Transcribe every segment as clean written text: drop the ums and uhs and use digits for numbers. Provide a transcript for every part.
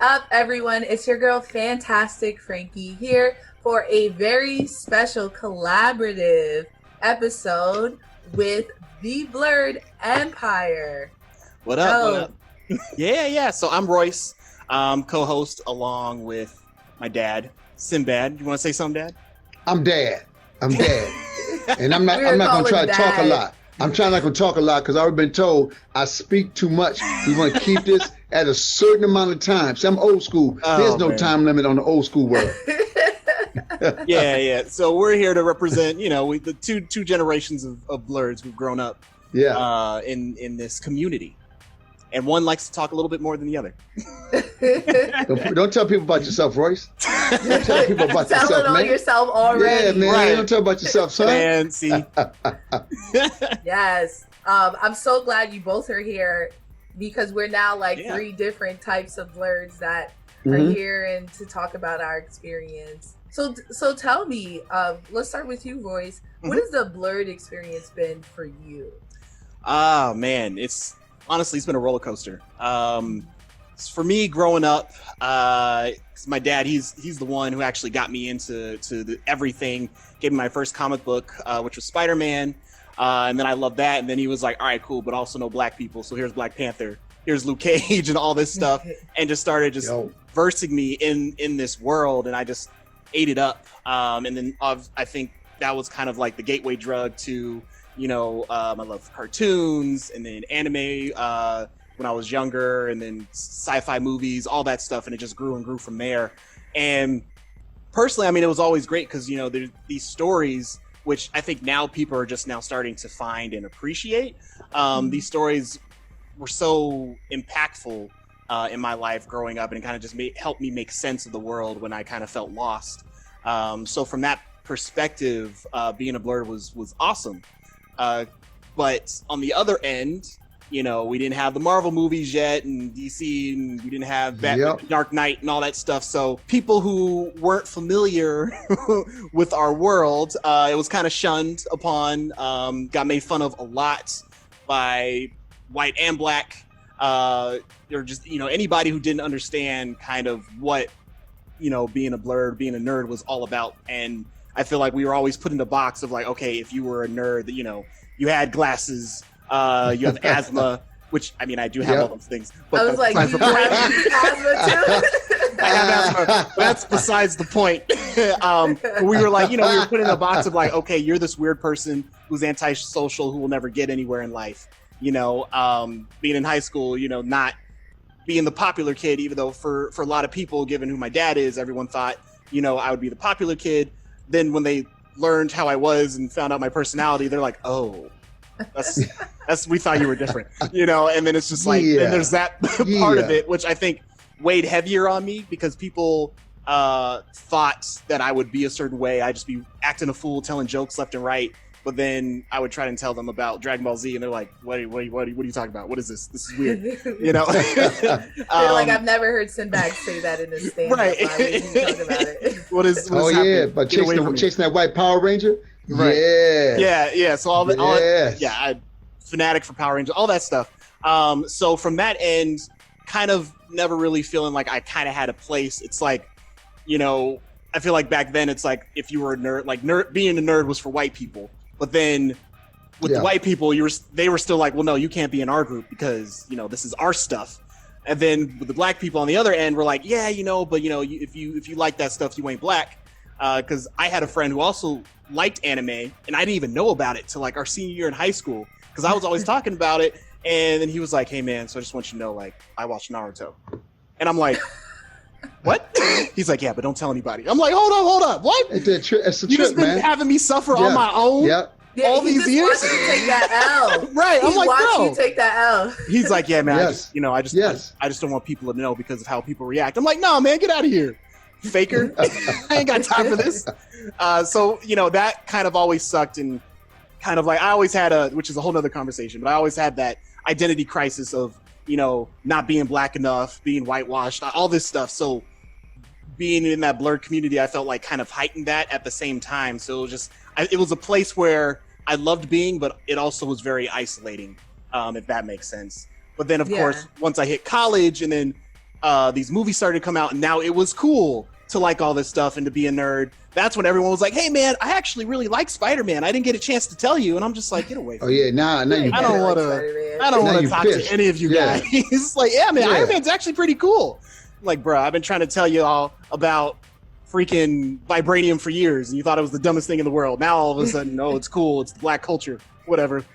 up, everyone? It's your girl, Fantastic Frankey, here for a very special collaborative episode with the Blerd Empire. What up? What up? Yeah. So I'm Royce, co-host along with my dad, Sinbad. You want to say something, Dad? I'm Dad. And I'm not going to try to talk a lot. I'm trying not to talk a lot because I've already been told I speak too much. We want to keep this at a certain amount of time. See, I'm old school. There's no time limit on the old school world. Yeah. So we're here to represent, the two generations of Blerds who've grown up in this community. And one likes to talk a little bit more than the other. Don't tell people about yourself, Royce. Don't tell people about yourself, man. Telling on yourself already. Yeah, man. Right. Don't tell about yourself, son. Fancy. Yes. I'm so glad you both are here because we're now three different types of Blerds that are here and to talk about our experience. So tell me, let's start with you, Royce. What has the Blerd experience been for you? Man, honestly, it's been a roller coaster. For me, growing up, my dad, he's the one who actually got me into everything. Gave me my first comic book, which was Spider-Man, and then I loved that. And then he was like, "All right, cool, but also no black people. So here's Black Panther, here's Luke Cage, and all this stuff," and just started versing me in this world, and I just ate it up. And then I think that was kind of like the gateway drug to. I love cartoons and then anime when I was younger, and then sci-fi movies, all that stuff, and it just grew and grew from there. And personally, I mean, it was always great because there's these stories which I think now people are just now starting to find and appreciate. These stories were so impactful in my life growing up, and it kind of just helped me make sense of the world when I kind of felt lost. So from that perspective, being a Blerd was awesome. But on the other end, we didn't have the Marvel movies yet and DC, and we didn't have Batman, Dark Knight and all that stuff. So people who weren't familiar with our world, it was kind of shunned upon, got made fun of a lot by white and black, or just, anybody who didn't understand kind of what, being a Blerd, being a nerd was all about. And I feel like we were always put in the box of okay, if you were a nerd, you had glasses, you have asthma, which, I mean, I do have all those things. But I was like, do you have asthma too? I have asthma. That's besides the point. We were we were put in a box of okay, you're this weird person who's antisocial, who will never get anywhere in life. Being in high school, not being the popular kid, even though for a lot of people, given who my dad is, everyone thought, I would be the popular kid. Then when they learned how I was and found out my personality, they're like, "Oh, that's we thought you were different," And then it's just then there's that part of it, which I think weighed heavier on me because people thought that I would be a certain way. I'd just be acting a fool, telling jokes left and right. But then I would try and tell them about Dragon Ball Z, and they're like, "What are you talking about? What is this? This is weird." They're like, "I've never heard Sinbad say that in a stand-up." Right. Why would you talk about it? What is happening? But chasing that white Power Ranger. Right. Yeah. So all yes. I'm fanatic for Power Rangers, all that stuff. So from that end, kind of never really feeling like I kind of had a place. It's like, I feel like back then it's like if you were a nerd, being a nerd was for white people. But then with the white people, they were still like, well, no, you can't be in our group because, this is our stuff. And then with the black people on the other end, we're like, yeah, but if you like that stuff, you ain't black. Because I had a friend who also liked anime, and I didn't even know about it till our senior year in high school because I was always talking about it. And then he was like, hey, man, so I just want you to know, I watched Naruto. And I'm like, what? He's like, yeah, but don't tell anybody. I'm like, hold up, what? It's a trip, you just been having me suffer on my own all these years? Wants you to take that L. Right. I'm like, bro. You to take that L. He's like, yeah, man, I just don't want people to know because of how people react. I'm like, no, man, get out of here, faker. I ain't got time for this. So, that kind of always sucked, and kind of I always had which is a whole nother conversation, but I always had that identity crisis of, not being black enough, being whitewashed, all this stuff. So being in that Blerd community, I felt kind of heightened that at the same time. So it was a place where I loved being, but it also was very isolating, if that makes sense. But then, of course, once I hit college and then these movies started to come out, and now it was cool to like all this stuff and to be a nerd. That's when everyone was like, "Hey, man, I actually really like Spider-Man. I didn't get a chance to tell you." And I'm just like, "Get away from me." Oh yeah, now you. I don't want to talk to any of you guys. It's like, yeah, man, Iron Man's actually pretty cool. Like, bro, I've been trying to tell you all about freaking vibranium for years, and you thought it was the dumbest thing in the world. Now all of a sudden, oh, it's cool. It's black culture, whatever.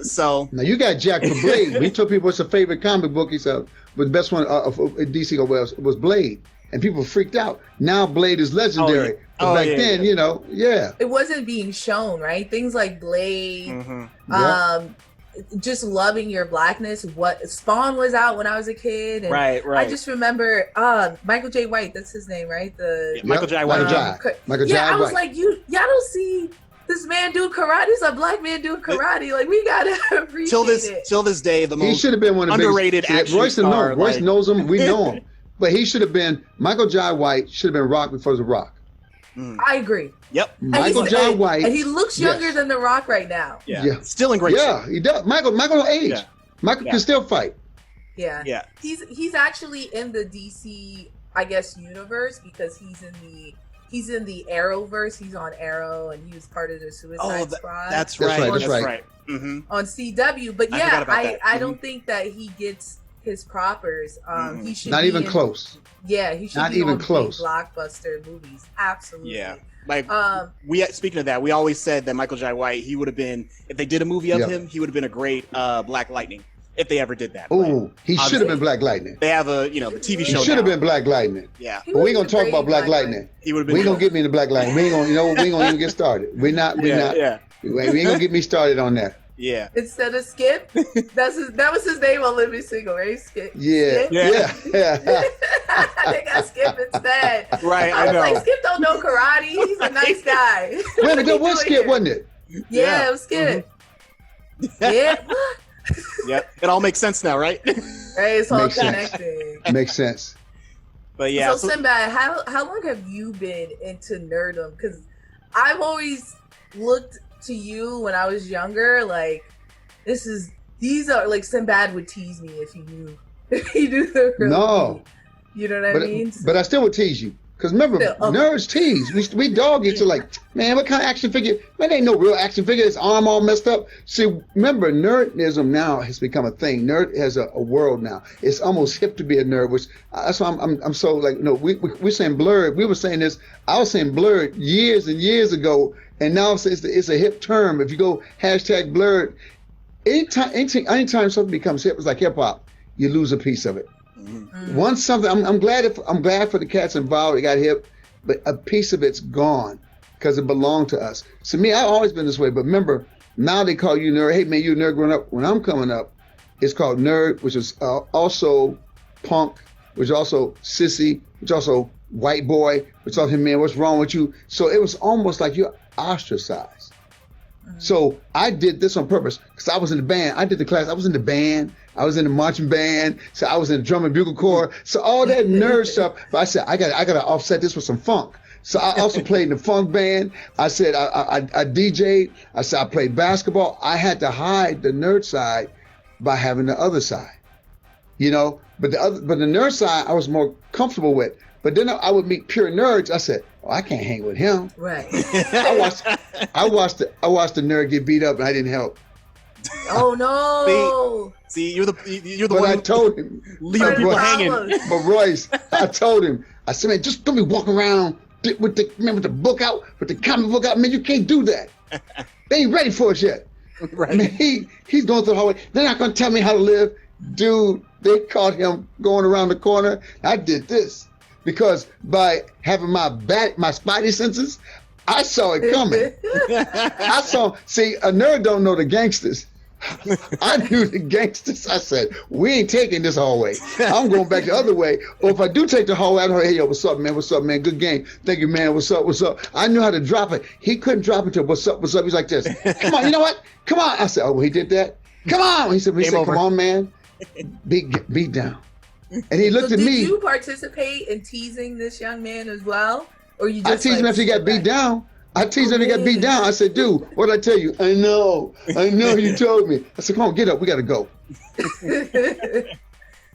So now you got Jack for Blade. We told people it's a favorite comic book. He said, but the best one of DC was Blade, and people freaked out. Now Blade is legendary. But back then, you know, it wasn't being shown, right? Things like Blade, just loving your blackness. What Spawn was out when I was a kid, and right. I just remember Michael J. White. That's his name, right? Michael J. White. Michael J. I was like, y'all don't see this man do karate. He's a black man doing karate. Like, we gotta appreciate it. Till this day, the most he should have been one of the underrated action Royce star. Royce knows him. We know him, but he should have been Michael J. White. Should have been Rock before The Rock. I agree. Yep. Michael J. White, and he looks younger than The Rock right now. Yeah. Still in great shape. Yeah, he does. Michael don't age. Yeah. Michael can still fight. Yeah. He's actually in the DC, I guess, universe, because he's in the Arrowverse. He's on Arrow, and he was part of the Suicide Squad. That's right. That's right. Mm-hmm. On CW, but I don't think that he gets his propers. He should not even close. Yeah, he should not be even on close. Big blockbuster movies. Absolutely. Yeah. Like speaking of that, we always said that Michael J. White, he would have been, if they did a movie of him, he would have been a great Black Lightning. If they ever did that. Oh, he should have been Black Lightning. They have the TV show. He should have been Black Lightning. Yeah. But we ain't gonna talk about Black Lightning. He would have been. We ain't gonna get me into Black Lightning. We ain't gonna, we ain't gonna even get started. We ain't gonna get me started on that. Yeah. Instead of Skip, that was his name on Living Single, right? Skip. Yeah. They got Skip instead. Right. I was like, Skip don't know karate. He's a nice guy. Wait, it was Skip, wasn't it? Yeah, it was Skip. Yeah. Yeah. It all makes sense now, right? Right. It's all connected. Makes sense. But yeah. So Sinbad, how long have you been into nerdom? Because I've always looked to you when I was younger, like these are like Sinbad would tease me if he knew the real No. You know what I mean? But I still would tease you. Because remember, nerds tease. We dog each other like, man, what kind of action figure? Man, there ain't no real action figure. His arm all messed up. See, remember, nerdism now has become a thing. Nerd has a world now. It's almost hip to be a nerd, which that's why I'm so like, we're saying Blerd. We were saying this. I was saying Blerd years and years ago, and now it's a hip term. If you go hashtag Blerd, anytime something becomes hip, it's like hip hop, you lose a piece of it. Mm-hmm. Once something, I'm glad for the cats involved. It got hip, but a piece of it's gone because it belonged to us. To me, I've always been this way. But remember, now they call you nerd. Hey man, you a nerd growing up. When I'm coming up, it's called nerd, which is also punk, which is also sissy, which is also white boy, which is also man, what's wrong with you? So it was almost like you're ostracized. Mm-hmm. So I did this on purpose because I was in the band. I did the class. I was in the band. I was in the marching band, so I was in the drum and bugle corps. So all that nerd stuff, but I said, I gotta offset this with some funk. So I also played in the funk band. I said, I DJ'd. I said, I played basketball. I had to hide the nerd side by having the other side, but the nerd side I was more comfortable with. But then I would meet pure nerds. I said, oh, I can't hang with him. Right. I watched the nerd get beat up and I didn't help. Oh no! See, you're the but one. I told him, leaving people hanging. But Royce, I told him, I said, man, just don't be walking around with the book out, with the comic book out. Man, you can't do that. They ain't ready for us yet. Right. I mean, he's going through the hallway. They're not gonna tell me how to live, dude. They caught him going around the corner. I did this because by having my spidey senses, I saw it coming. See, a nerd don't know the gangsters. I knew the gangsters. I said, we ain't taking this hallway. I'm going back the other way. Or if I do take the hallway, I know, hey, yo, what's up, man? What's up, man? Good game. Thank you, man. What's up? What's up? I knew how to drop it. He couldn't drop it till what's up, what's up. He's like this. Come on, you know what? Come on. I said, oh, well, he did that? Come on. He said, come on, man. Beat down. And he looked at me. Did you participate in teasing this young man as well? Or you just I teased him after he got beat down. I teased him after he got beat down. I said, dude, what did I tell you? I know you told me. I said, come on, get up. We got to go.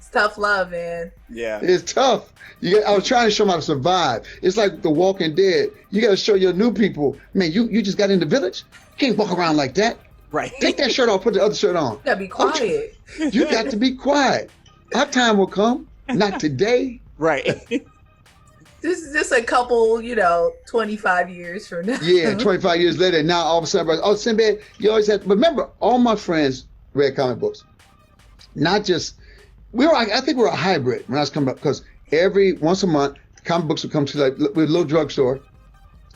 It's tough love, man. Yeah. It's tough. I was trying to show them how to survive. It's like The Walking Dead. You got to show your new people, man, you just got in the village. You can't walk around like that. Right. Take that shirt off, put the other shirt on. You gotta be quiet. You got to be quiet. Our time will come. Not today. Right. This is just a couple, 25 years from now. Yeah, 25 years later, now all of a sudden, oh, Sinbad, you always had, but remember, all my friends read comic books. Not just, I think we're a hybrid when I was coming up, because once a month, comic books would come to a little drugstore,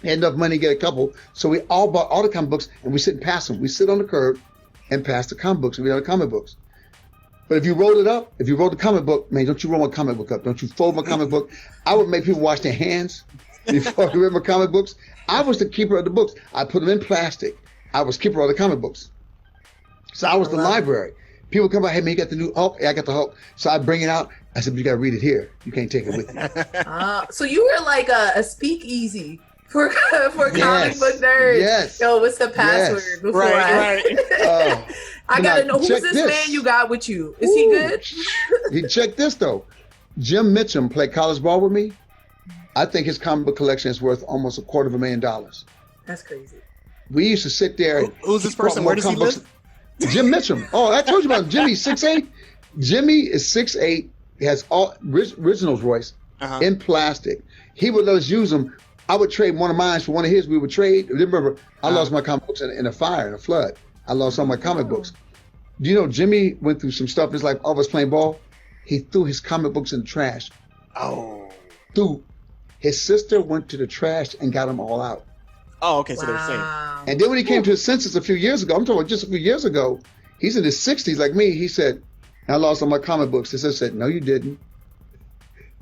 had enough money to get a couple, so we all bought all the comic books, and we sit and pass them. We sit on the curb and pass the comic books, and we have the comic books. But if you rolled it up, if you rolled the comic book, man, don't you roll my comic book up. Don't you fold my comic book. I would make people wash their hands before I read my comic books. I was the keeper of the books. I put them in plastic. I was keeper of the comic books. So I was the library. People come by, hey, man, you got the new Hulk? Yeah, I got the Hulk. So I bring it out. I said, but you got to read it here. You can't take it with you. So you were like a speakeasy for comic book nerds. Yes. Yo, what's the password? Before Right. I gotta know, who's this man you got with you? Is he good? Check this though. Jim Mitchum played college ball with me. I think his comic book collection is worth almost $250,000. That's crazy. We used to sit there. Who's this person? Where does he live? Jim Mitchum. Oh, I told you about Jimmy, 6'8". Jimmy is 6'8". He has all originals, Royce, in plastic. He would let us use them. I would trade one of mine for one of his. We would trade. Remember, I lost my comic books in a fire, in a flood. I lost all my comic books. Do you know Jimmy went through some stuff? It's like all of us playing ball. He threw his comic books in the trash. Oh. His sister went to the trash and got them all out. Oh, okay, so they're safe. And then when he came to his senses a few years ago, I'm talking about just a few years ago, he's in his 60s like me. He said, I lost all my comic books. His sister said, no, you didn't.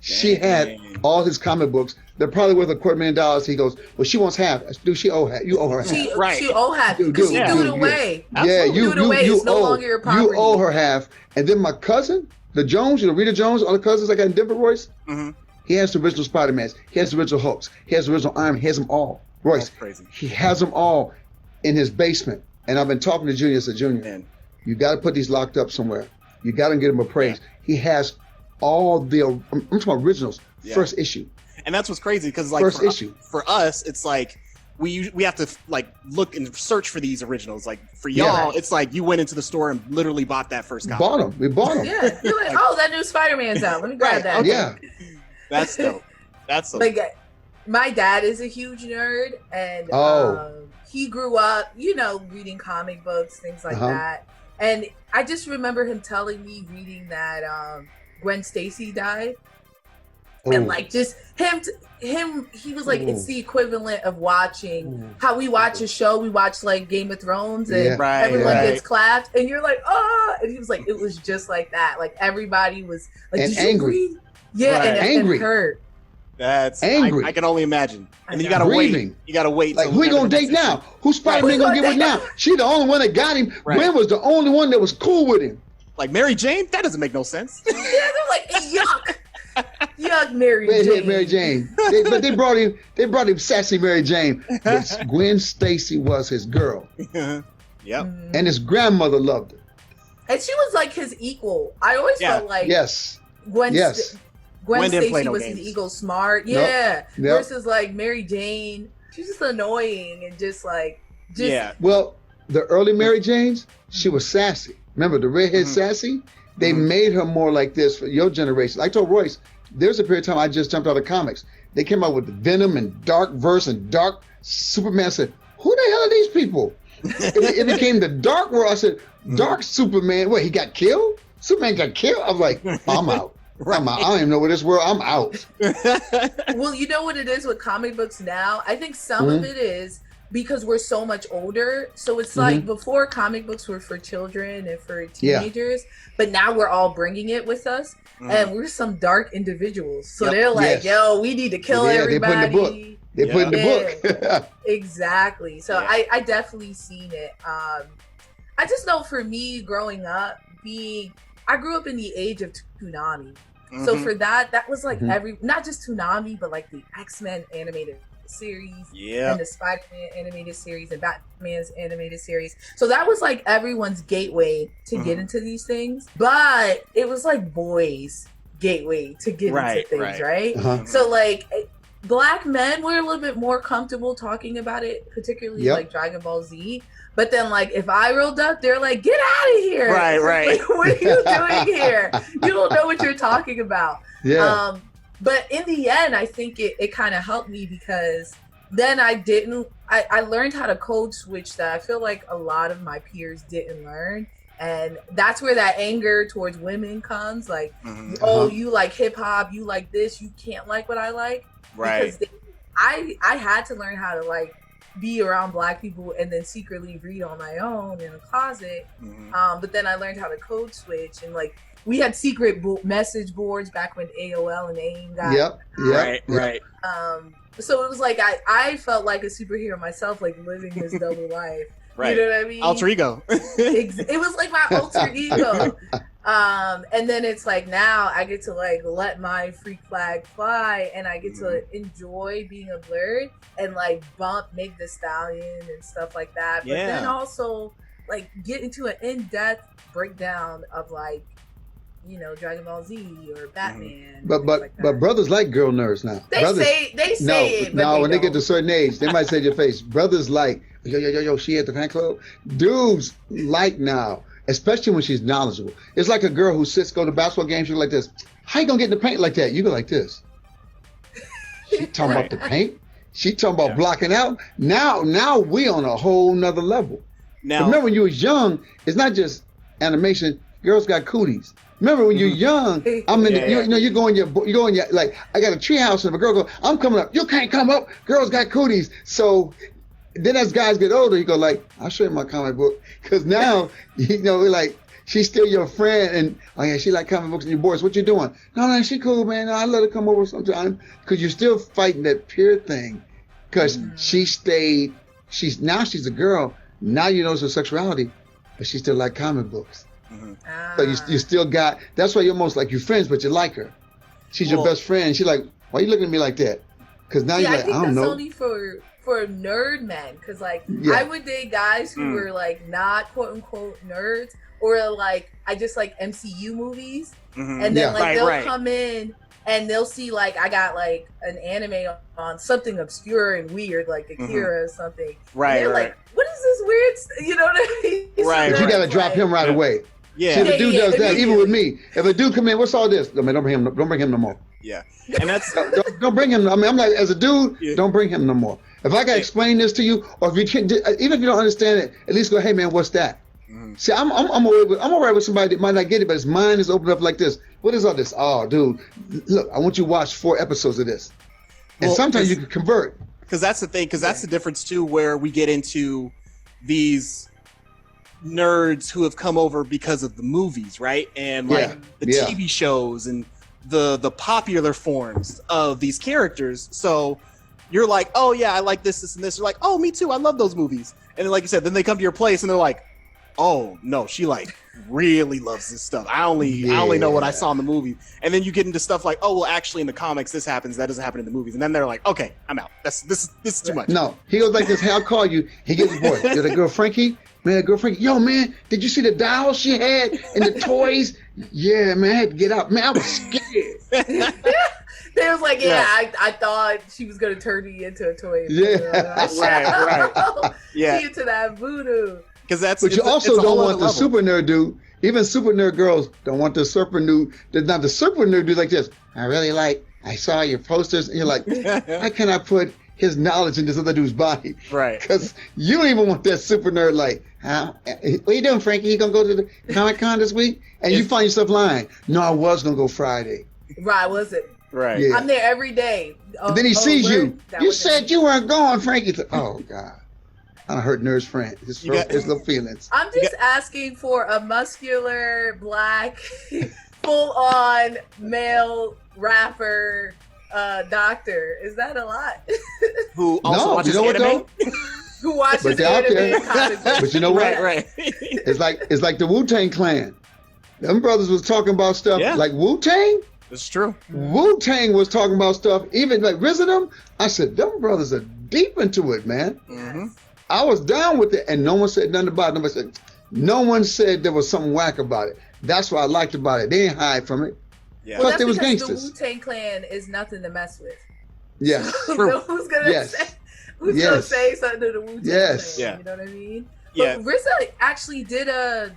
She had all his comic books. They're probably worth $250,000. He goes, well, she wants half. Do she owe half? You owe her half. She owe half because she threw it away. Yeah, you it's no longer your property. You owe her half. And then my cousin, the Jones, Rita Jones, all the cousins I got in Denver, Royce, he has the original Spider-Mans. He has the original Hulks. He has the original Iron Man. He has them all. Royce, that's crazy. He has them all in his basement. And I've been talking to Junior. I said, Junior, you got to put these locked up somewhere. You got to get them appraised. He has all I'm talking about originals. First issue. And that's what's crazy because like first issue. For us, it's like we have to like look and search for these originals. Like for y'all, it's like you went into the store and literally bought that first copy. We bought them. Yeah, you're like, oh, that new Spider-Man's out. Let me grab that. Okay. Yeah, that's dope. That's dope. Like my dad is a huge nerd, and he grew up, reading comic books, things like that. And I just remember him telling me reading that Gwen Stacy died. And like just him, he was like, it's the equivalent of watching how we watch a show. We watch like Game of Thrones and everyone gets clapped, and you're like, oh, and he was like, it was just like that. Like everybody was like, and did angry. You read? Yeah, and angry. And hurt. That's angry. I can only imagine. And then you gotta wait. You gotta wait. Like who you gonna date now? Who's Spider-Man gonna get with now? She the only one that got him. Gwen was the only one that was cool with him. Like Mary Jane? That doesn't make no sense. Yeah, they're like, yuck. Yuck, Mary Jane. Redhead Mary Jane. But they brought him sassy Mary Jane. But Gwen Stacy was his girl. Yep. And his grandmother loved her. And she was like his equal. I always felt like Gwen Stacy was his equal, smart. Yeah. Versus like Mary Jane. She's just annoying and just. Well, the early Mary Janes, she was sassy. Remember the redhead sassy? They made her more like this for your generation. I told Royce, there's a period of time I just jumped out of comics. They came out with the Venom and Dark Verse and Dark Superman. I said, who the hell are these people? It became the Dark World. I said, Dark Superman. What, he got killed? Superman got killed? I was like, I'm out. I'm out. I don't even know where this world. I'm out. Well, you know what it is with comic books now? I think some of it is because we're so much older. So it's like before comic books were for children and for teenagers, but now we're all bringing it with us. And we're some dark indivigials. So they're like, yo, we need to kill everybody. They put in the book. Exactly. So I definitely seen it. I just know for me growing up, I grew up in the age of Toonami. So for that was like not just Toonami, but like the X-Men animated series, Yeah. and the Spider-Man animated series, and Batman's animated series. So that was like everyone's gateway to get into these things. But it was like boys' gateway to get into things, right? So like Black men were a little bit more comfortable talking about it, particularly like Dragon Ball Z. But then, like, if I rolled up, they're like, "Get out of here!" Right. Like, what are you doing here? You don't know what you're talking about. Yeah. But in the end, I think it kind of helped me because then I learned how to code switch that I feel like a lot of my peers didn't learn. And that's where that anger towards women comes. Like, oh, you like hip hop, you like this, you can't like what I like. Right. Because I had to learn how to like be around Black people and then secretly read on my own in a closet. But then I learned how to code switch, and like we had secret message boards back when AOL and AIM got right. So it was like I felt like a superhero myself, like living this double life. Right. You know what I mean? Alter ego. It was like my alter ego. And then it's like now I get to like let my freak flag fly, and I get to enjoy being a Blerd and like bump Meg the Stallion and stuff like that. But then also like get into an in-depth breakdown of like, you know, Dragon Ball Z or Batman. But brothers like girl nerds now. They say it. No, when they get to a certain age, they might say to your face, brothers like, yo, she at the fan club. Dudes like now, especially when she's knowledgeable. It's like a girl who go to basketball games, she go like this. How you gonna get in the paint like that? You go like this. She talking about the paint. She talking about blocking out. Now we on a whole nother level. Now, remember when you was young, it's not just animation. Girls got cooties. Remember when you're young, I'm in the, you know, you go in your like, I got a tree house and if a girl go, I'm coming up. You can't come up. Girls got cooties. So then as guys get older, you go like, I'll show you my comic book. Cause now, you know, like, she's still your friend and, oh yeah, she like comic books and your boys, what you doing? No, she cool, man. No, I let her come over sometime. Cause you're still fighting that peer thing. Cause she's a girl. Now you know her sexuality, but she still like comic books. So you still got, that's why you're almost like you're friends, but you like her. She's your best friend. She's like, why are you looking at me like that? Because now you're like, I don't know. I think that's only for nerd men. Because like, I would date guys who were like not quote unquote nerds, or like, I just like MCU movies. And then like they'll come in and they'll see like, I got like an anime on something obscure and weird, like Akira or something. Right. And they're like, what is this weird, you know what I mean? Right. But you got to drop him right away. Yeah. See, if a dude does that, even with me, if a dude come in, what's all this? I mean, don't bring him no more. Yeah. And that's don't bring him. I mean, I'm like, as a dude, don't bring him no more. If I got to explain this to you, or if you can't, even if you don't understand it, at least go, hey man, what's that? See, I'm all right with somebody that might not get it, but his mind is opened up like this. What is all this? Oh, dude, look, I want you to watch 4 episodes of this. And sometimes you can convert. Because that's the thing. Because that's the difference too, where we get into these nerds who have come over because of the movies, right? And like the TV shows and the popular forms of these characters. So you're like, oh yeah, I like this, and this. You're like, oh, me too. I love those movies. And then, like you said, then they come to your place and they're like, oh no, she like really loves this stuff. I only know what I saw in the movie. And then you get into stuff like, oh well, actually in the comics this happens, that doesn't happen in the movies. And then they're like, okay, I'm out. This is too much. No, he goes like this. Hey, I'll call you. He gets his boy. You're the girl Frankie. Man, girl Frankie. Yo, man, did you see the dolls she had and the toys? Yeah, man, I had to get out. Man, I was scared. They was like, I thought she was gonna turn me into a toy. Right. Yeah. She into that voodoo. But you also don't want the super nerd dude. Even super nerd girls don't want the super nerd. Not the super nerd dude like this. I saw your posters, and you're like, how can I put his knowledge in this other dude's body? Right. Because you don't even want that super nerd like, what you doing, Frankie? You gonna go to the Comic-Con this week? And you find yourself lying. No, I was gonna go Friday. Right, was it? Right. Yeah. I'm there every day. And then he sees you. You said you weren't going, Frankie. Oh, God. I hurt Nerd's friend. His little feelings. I'm just asking for a muscular, black, full-on male rapper doctor. Is that a lot? Who also watches anime? Who watches anime? But you know what? Right. It's like the Wu-Tang Clan. Them brothers was talking about stuff like Wu-Tang. It's true. Wu-Tang was talking about stuff, even like Rizidom. I said, them brothers are deep into it, man. Mm-hmm. I was down with it, and no one said nothing about it. No one said there was something whack about it. That's what I liked about it. They didn't hide from it. Yeah. Well, plus, they was gangsters. The Wu-Tang Clan is nothing to mess with. Yeah. So who's gonna say something to the Wu-Tang Clan? Yeah. You know what I mean? Yeah. But RZA actually did a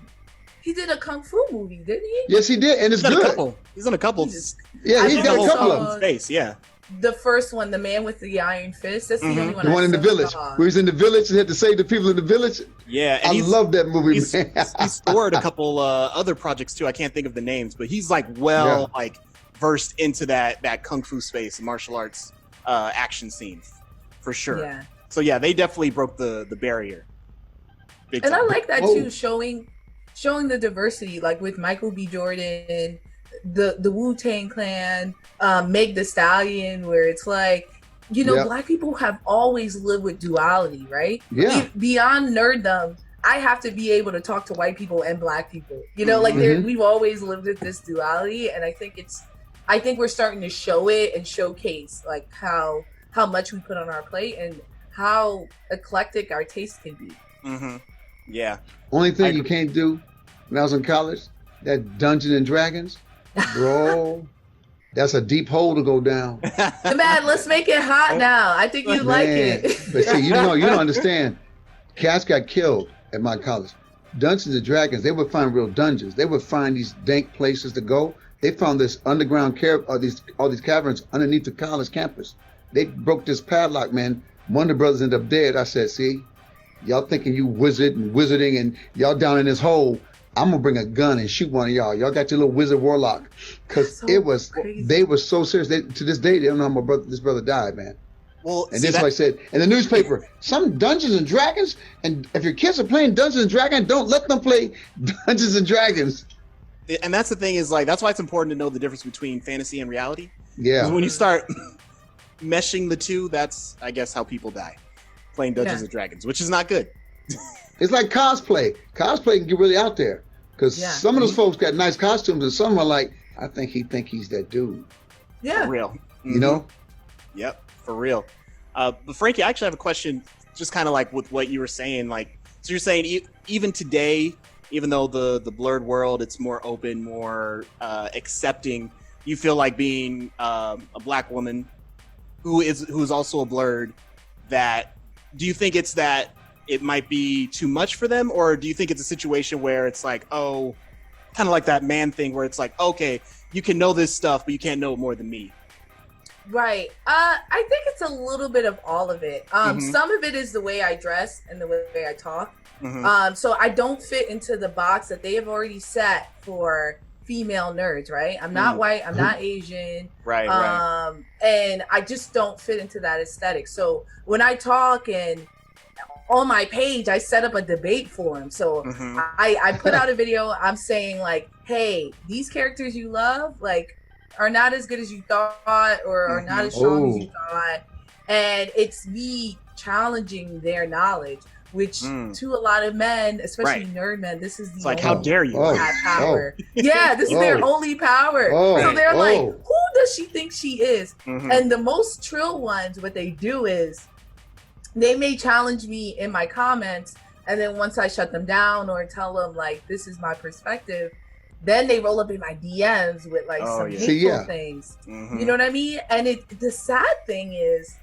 kung fu movie, didn't he? Yes, he did, and it's good. He's in a couple. He's got a couple of them. Space, yeah. The first one, the man with the iron fist. That's the only one. The one in the village, where he's in the village and had to save the people in the village. Yeah, and I love that movie. Man. He's scored a couple other projects too. I can't think of the names, but he's like versed into that kung fu space, martial arts action scene, for sure. Yeah. So yeah, they definitely broke the barrier. Big time. I like that too, showing the diversity, like with Michael B. Jordan, the Wu-Tang Clan, Meg Thee Stallion, where it's like, Black people have always lived with duality, right? Yeah. Beyond nerddom, I have to be able to talk to white people and Black people. We've always lived with this duality, and I think we're starting to show it and showcase like how much we put on our plate and how eclectic our taste can be. Mm-hmm. Yeah. Only thing you can't do when I was in college, that Dungeons and Dragons, bro. That's a deep hole to go down. Man, let's make it hot now. I think you like it. But see, you don't understand. Cats got killed at my college. Dungeons and Dragons, they would find real dungeons. They would find these dank places to go. They found this underground all these caverns underneath the college campus. They broke this padlock, man. One of the brothers ended up dead. I said, see, y'all thinking you wizard and wizarding and y'all down in this hole. I'm gonna bring a gun and shoot one of y'all. Y'all got your little wizard warlock. Cause so it was crazy. They were so serious. To this day, they don't know how this brother died, man. Well, and that's why I said in the newspaper, some Dungeons and Dragons, and if your kids are playing Dungeons and Dragons, don't let them play Dungeons and Dragons. And that's the thing is like, that's why it's important to know the difference between fantasy and reality. Yeah. Because when you start meshing the two, that's, I guess, how people die. Playing Dungeons and Dragons, which is not good. It's like cosplay. Cosplay can get really out there. Because some of those folks got nice costumes and some are like, I think he's that dude. Yeah. For real. Mm-hmm. You know? Yep, for real. But Frankie, I actually have a question just kind of like with what you were saying. Like, so you're saying even today, even though the Blerd world, it's more open, more accepting, you feel like being a Black woman who is also a Blerd, do you think it's that it might be too much for them, or do you think it's a situation where it's like, oh, kind of like that man thing where it's like, okay, you can know this stuff, but you can't know it more than me? Right. I think it's a little bit of all of it. Some of it is the way I dress and the way I talk. Mm-hmm. So I don't fit into the box that they have already set for female nerds, right? I'm not white, I'm not Asian. Right. And I just don't fit into that aesthetic. So when I talk and on my page, I set up a debate forum. So I put out a video, I'm saying like, hey, these characters you love, like, are not as good as you thought or are not as strong as you thought. And it's me challenging their knowledge, which to a lot of men, especially nerd men, this is the only how dare you have power. Yeah, this is their only power. So they're like, who does she think she is? And the most trill ones, what they do is they may challenge me in my comments, and then once I shut them down or tell them like, this is my perspective, then they roll up in my DMs with like some hateful things. You know what I mean? And the sad thing is,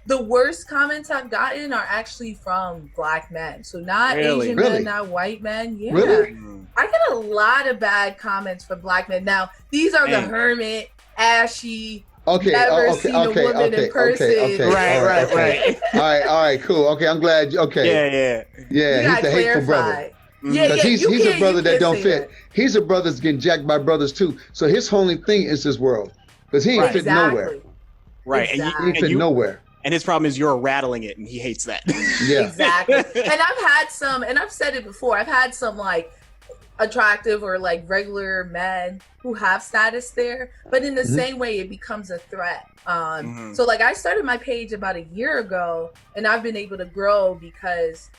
the worst comments I've gotten are actually from Black men. So not Asian men, not white men. Yeah. Really? I get a lot of bad comments from Black men. Now, these are the hermit, ashy, never seen a woman in person. Right. All right, cool. Okay, I'm glad. Okay. Yeah, he's the hateful brother. Because he's a brother that don't fit. He's a brother that's getting jacked by brothers too. So his only thing is this world. Because he ain't fit nowhere. Right. Exactly. He ain't fit nowhere. And his problem is you're rattling it and he hates that. Yeah. Exactly. And I've had some, and I've said it before, I've had some like attractive or like regular men who have status there, but in the same way it becomes a threat. So like I started my page about a year ago and I've been able to grow because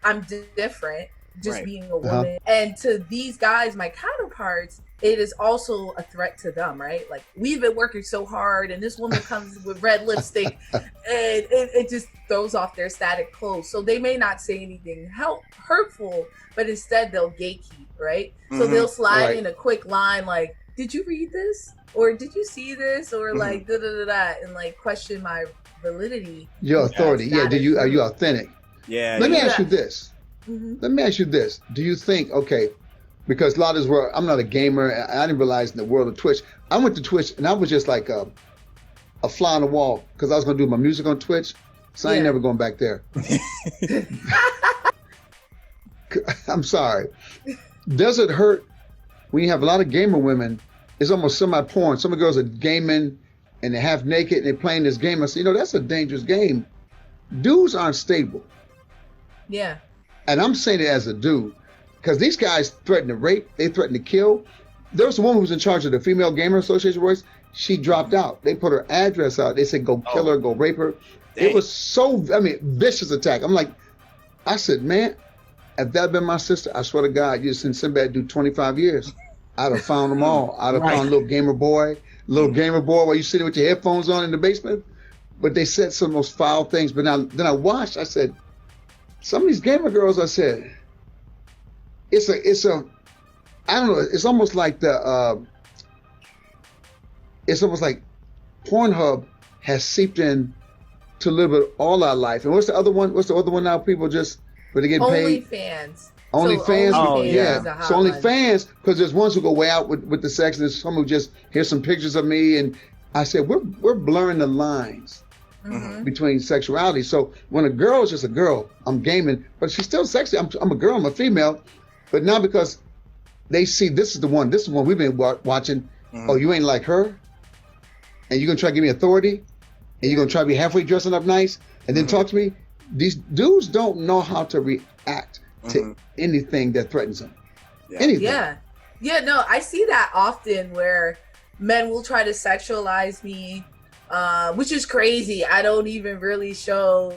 I'm different, just being a woman. And to these guys, my counterparts, it is also a threat to them, right? Like, we've been working so hard, and this woman comes with red lipstick, and it just throws off their static clothes. So they may not say anything hurtful, but instead they'll gatekeep, right? So they'll slide in a quick line like, "Did you read this? Or did you see this?" Or like da da da da, and like question my validity, your authority. Yeah, are you authentic? Yeah. Let me ask you this. Let me ask you this. Do you think, okay, because a lot of this world, I'm not a gamer. I didn't realize in the world of Twitch, I went to Twitch and I was just like a fly on the wall because I was going to do my music on Twitch. So I ain't never going back there. I'm sorry. Does it hurt when you have a lot of gamer women? It's almost semi-porn. Some of the girls are gaming and they're half naked and they're playing this game. I say, that's a dangerous game. Dudes aren't stable. Yeah. And I'm saying it as a dude. Because these guys threaten to rape, they threaten to kill. There was a woman who was in charge of the Female Gamer Association, Royce. She dropped out. They put her address out. They said, go kill her, go rape her. Dang. It was so, vicious attack. I said, man, if that had been my sister, I swear to God, you'd seen Sinbad do 25 years. I'd have found them all. I'd have found little gamer boy while you sitting with your headphones on in the basement. But they said some of those foul things. But then I watched, I said, some of these gamer girls, I said, it's a I don't know, it's almost like it's almost like Pornhub has seeped in to a little bit all our life. And what's the other one now? People just, where they get paid? OnlyFans. OnlyFans? So yeah. So OnlyFans, because there's ones who go way out with the sex, and there's some who just, here's some pictures of me. And I said, we're blurring the lines between sexuality. So when a girl is just a girl, I'm gaming, but she's still sexy. I'm a girl, I'm a female. But now because they see this is the one we've been watching. Oh, you ain't like her? And you're going to try to give me authority? And you're going to try to be halfway dressing up nice? And then talk to me? These dudes don't know how to react to anything that threatens them. Yeah. Anything. Yeah, no, I see that often where men will try to sexualize me, which is crazy. I don't even really show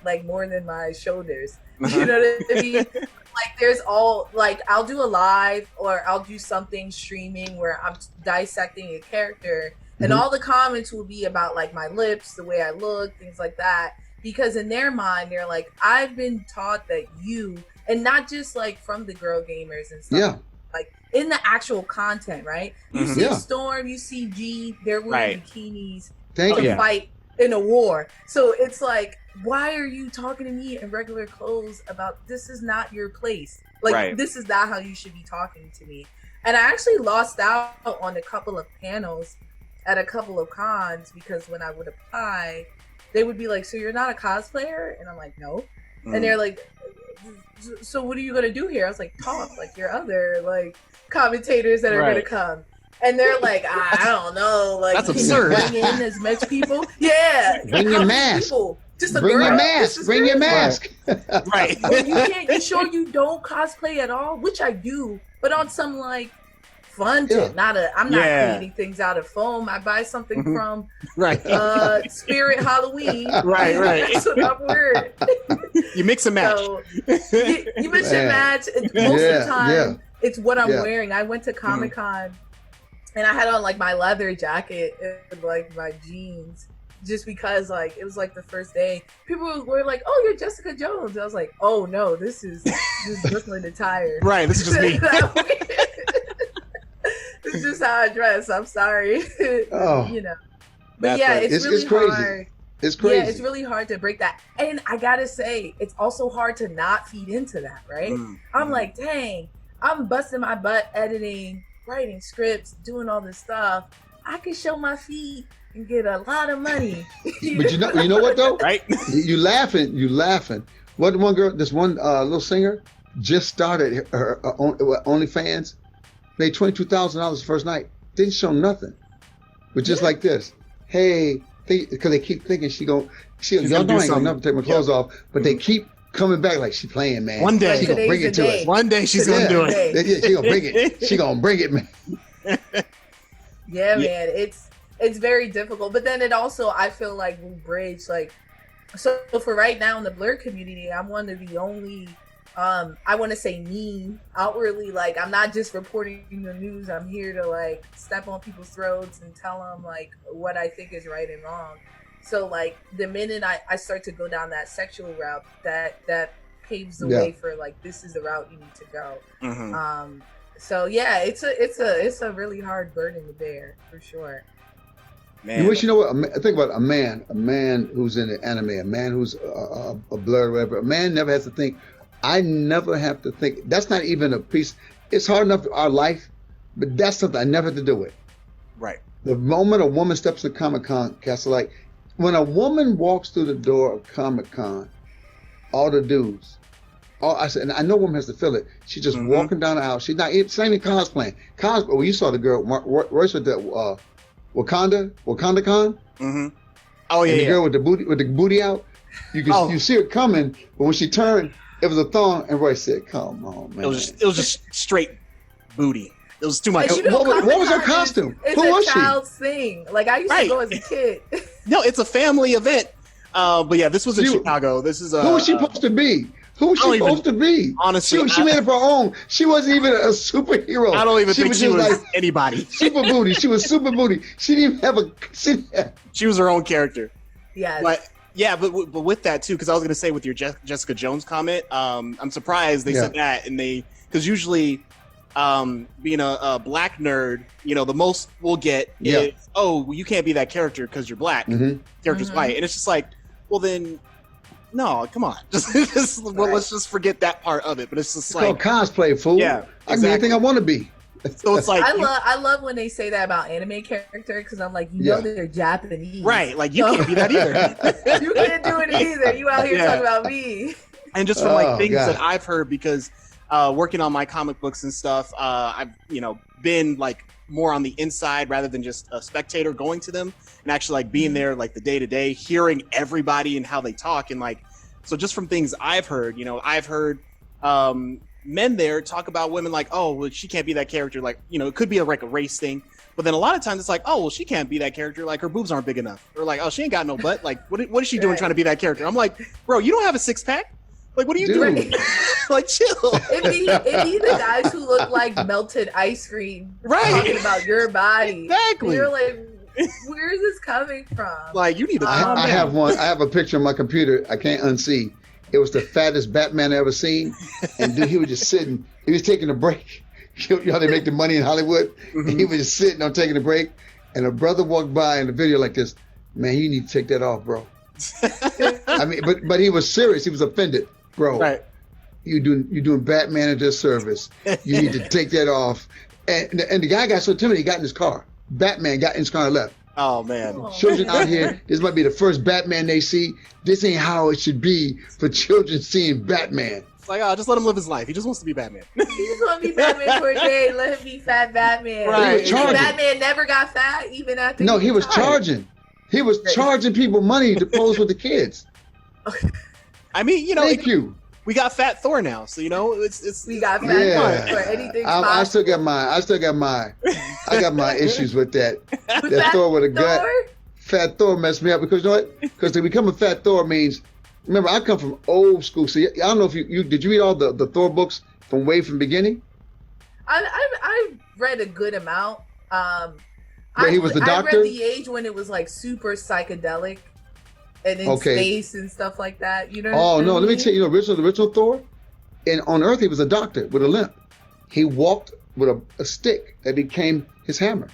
like more than my shoulders. You know what I mean? Like there's I'll do a live or I'll do something streaming where I'm dissecting a character and all the comments will be about like my lips, the way I look, things like that. Because in their mind, they're like, I've been taught that you, and not just like from the girl gamers and stuff, like in the actual content, right? You see Storm, you see G, they're wearing bikinis to fight in a war. So it's like, why are you talking to me in regular clothes about this is not your place? Like, this is not how you should be talking to me. And I actually lost out on a couple of panels at a couple of cons because when I would apply, they would be like, so you're not a cosplayer? And I'm like, no. And they're like, so what are you going to do here? I was like, talk like your other like commentators that are going to come. And they're like, I don't know. Like, that's absurd. Bring in as much people. Yeah. Bring your mask. Just a bring girl. Your mask. Bring your mask. Right. Well, you sure you don't cosplay at all? Which I do, but on some like fun tip. I'm not creating things out of foam. I buy something from Spirit Halloween. Right. That's what I'm wearing. You mix and match. So, you mix and match. Most of the time, it's what I'm wearing. I went to Comic-Con and I had on like my leather jacket and like my jeans. Just because like it was like the first day, people were like, "Oh, you're Jessica Jones." I was like, "Oh no, this is Brooklyn attire." Right, this is just me. This is just how I dress. I'm sorry, you know. But it's really crazy. hard. It's crazy. Yeah, it's really hard to break that. And I gotta say, it's also hard to not feed into that, right? I'm like, dang, I'm busting my butt editing, writing scripts, doing all this stuff. I can show my feet and get a lot of money. But you know what though? Right? You laughing. What one girl, this one little singer, just started her OnlyFans, made $22,000 the first night. Didn't show nothing, but just like this. Hey, because they keep thinking y'all know I ain't gonna never take my clothes off, but they keep coming back like she playing, man. One day she gonna bring it to us. One day she's gonna do it. Yeah, she gonna bring it. She gonna bring it, man. Yeah, man, it's very difficult. But then it also, I feel like we bridge like, so for right now in the Blerd community, I'm one of the only I want to say mean outwardly. Like, I'm not just reporting the news. I'm here to like step on people's throats and tell them like what I think is right and wrong. So like the minute I start to go down that sexual route, that paves the way for like, this is the route you need to go. Mm-hmm. So yeah, it's a really hard burden to bear for sure. Man. You wish, you know what? Think about a man who's in the anime, a man who's a Blerd, whatever. A man never has to think. I never have to think. That's not even a piece. It's hard enough our life, but that's something I never have to do it. Right. The moment a woman steps to Comic-Con, Castle, like when a woman walks through the door of Comic-Con, all the dudes, I said, and I know a woman has to feel it. She's just walking down the aisle. She's not even cosplaying. Well, you saw the girl, Royce with the WakandaCon. Mm-hmm. Oh yeah. And the girl with the booty out. You see her coming, but when she turned, it was a thong, and Royce said, "Come on, man." It was just straight booty. It was too much. What was her costume? Who was she? It's a child's thing. Like I used to go as a kid. No, it's a family event. But yeah, this was in Chicago. This is who was she supposed to be? Who was she supposed to be? Honestly, she made it her own. She wasn't even a superhero. I don't even think she was like anybody. Super booty. She was super booty. She didn't even have a. She was her own character. Yeah. But yeah, but with that too, because I was going to say with your Jessica Jones comment, I'm surprised they said that, and because usually, being a black nerd, you know, the most we'll get is, oh, well, you can't be that character because you're black. Character's white, and it's just like, well then. No, come on. Let's just forget that part of it. But it's just like called cosplay, fool. Yeah, I can be anything I want to be. So it's like I love when they say that about anime character, because I'm like, you know, they're Japanese, right? Like you can't be that either. You can't do it either. You out here talking about me. And just from like things that I've heard, because working on my comic books and stuff, I've been like more on the inside rather than just a spectator going to them, and actually like being there like the day to day, hearing everybody and how they talk, and like, so just from things I've heard, I've heard men there talk about women like, oh, well, she can't be that character, like, it could be like a race thing, but then a lot of times it's like, oh, well, she can't be that character, like her boobs aren't big enough, or like, oh, she ain't got no butt, like what is she doing trying to be that character? I'm like, bro, you don't have a six-pack. Like, what are you doing? Like, chill. It'd be the guys who look like melted ice cream talking about your body. Exactly. And you're like, where is this coming from? Like, you need to I have one. I have a picture on my computer I can't unsee. It was the fattest Batman I ever seen. And dude, he was just sitting. He was taking a break. You know how they make the money in Hollywood? And he was just sitting on taking a break. And a brother walked by in the video like this. Man, you need to take that off, bro. I mean, but he was serious. He was offended. Bro, right. You're doing Batman a disservice. You need to take that off. And the guy got so timid, he got in his car. Batman got in his car and left. Oh, man. Children out here, this might be the first Batman they see. This ain't how it should be for children seeing Batman. It's like, just let him live his life. He just wants to be Batman. He just want to be Batman for a day. Let him be fat Batman. Right. Batman never got fat, even after No, he was charging. He was charging people money to pose with the kids. I mean, Thank you. We got Fat Thor now, so it's we got Fat Thor for anything. I still got mine. I got my issues with that. That Thor with a gut. Fat Thor messed me up because you know what? Because to become a Fat Thor means. Remember, I come from old school. So I don't know if you did you read all the Thor books from way from the beginning? I read a good amount. Where he was the doctor. I read the age when it was like super psychedelic. And in space and stuff like that, Oh no! Let me tell you, the original Thor, and on Earth he was a doctor with a limp. He walked with a stick that became his hammer.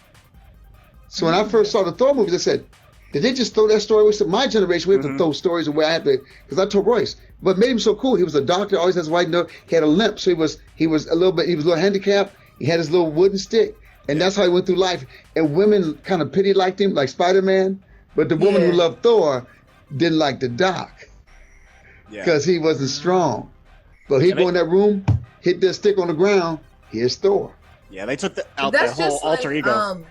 So when I first saw the Thor movies, I said, "Did they just throw that story away?" So my generation, we have to throw stories away. I had to, because I told Royce, but made him so cool. He was a doctor, always has white nose. He had a limp, so he was a little handicapped. He had his little wooden stick, and that's how he went through life. And women kind of pity liked him, like Spider-Man, but the woman who loved Thor didn't like the doc because he wasn't strong. But he'd go in that room, hit that stick on the ground, here's Thor. Yeah, they took out the whole alter ego.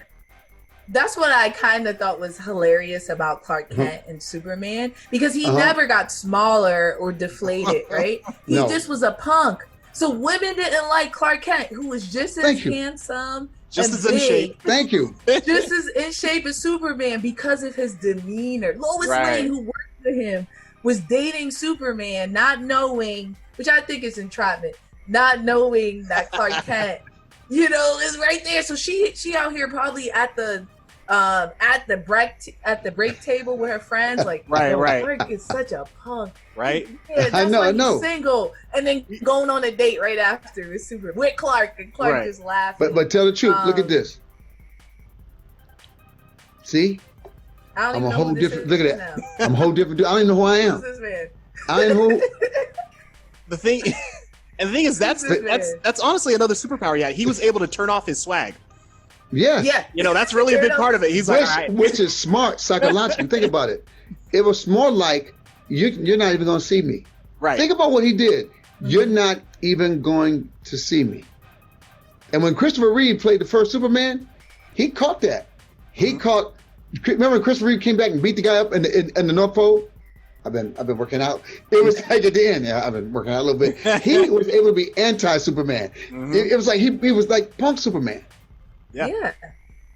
That's what I kind of thought was hilarious about Clark Kent and Superman, because he never got smaller or deflated, right? He just was a punk. So women didn't like Clark Kent, who was just as handsome, just as in shape. Thank you. Just as in shape as Superman because of his demeanor. Lois Lane, who worked for him, was dating Superman, not knowing which I think is entrapment. Not knowing that Clark Kent, is right there. So she out here probably at the break table with her friends, like, right. Clark is such a punk, right? Yeah, I know. He's single, and then going on a date right after is super with Clark, and Clark just laughing. But tell the truth. Look at this. See, I'm a whole different. Look at that. I'm a whole different dude. I don't even know who I am. Who's this man? I ain't who. The thing is that's honestly another superpower. Yeah, he was able to turn off his swag. Yes. Yeah. That's really a big part of it. He's like, all right. Which is smart psychologically. Think about it. It was more like you're not even going to see me. Right. Think about what he did. You're not even going to see me. And when Christopher Reeve played the first Superman, he caught that. He caught. Remember when Christopher Reeve came back and beat the guy up in the North Pole? I've been working out. It was like at the end. Yeah, I've been working out a little bit. He was able to be anti-Superman. It was like he was like punk Superman. Yeah.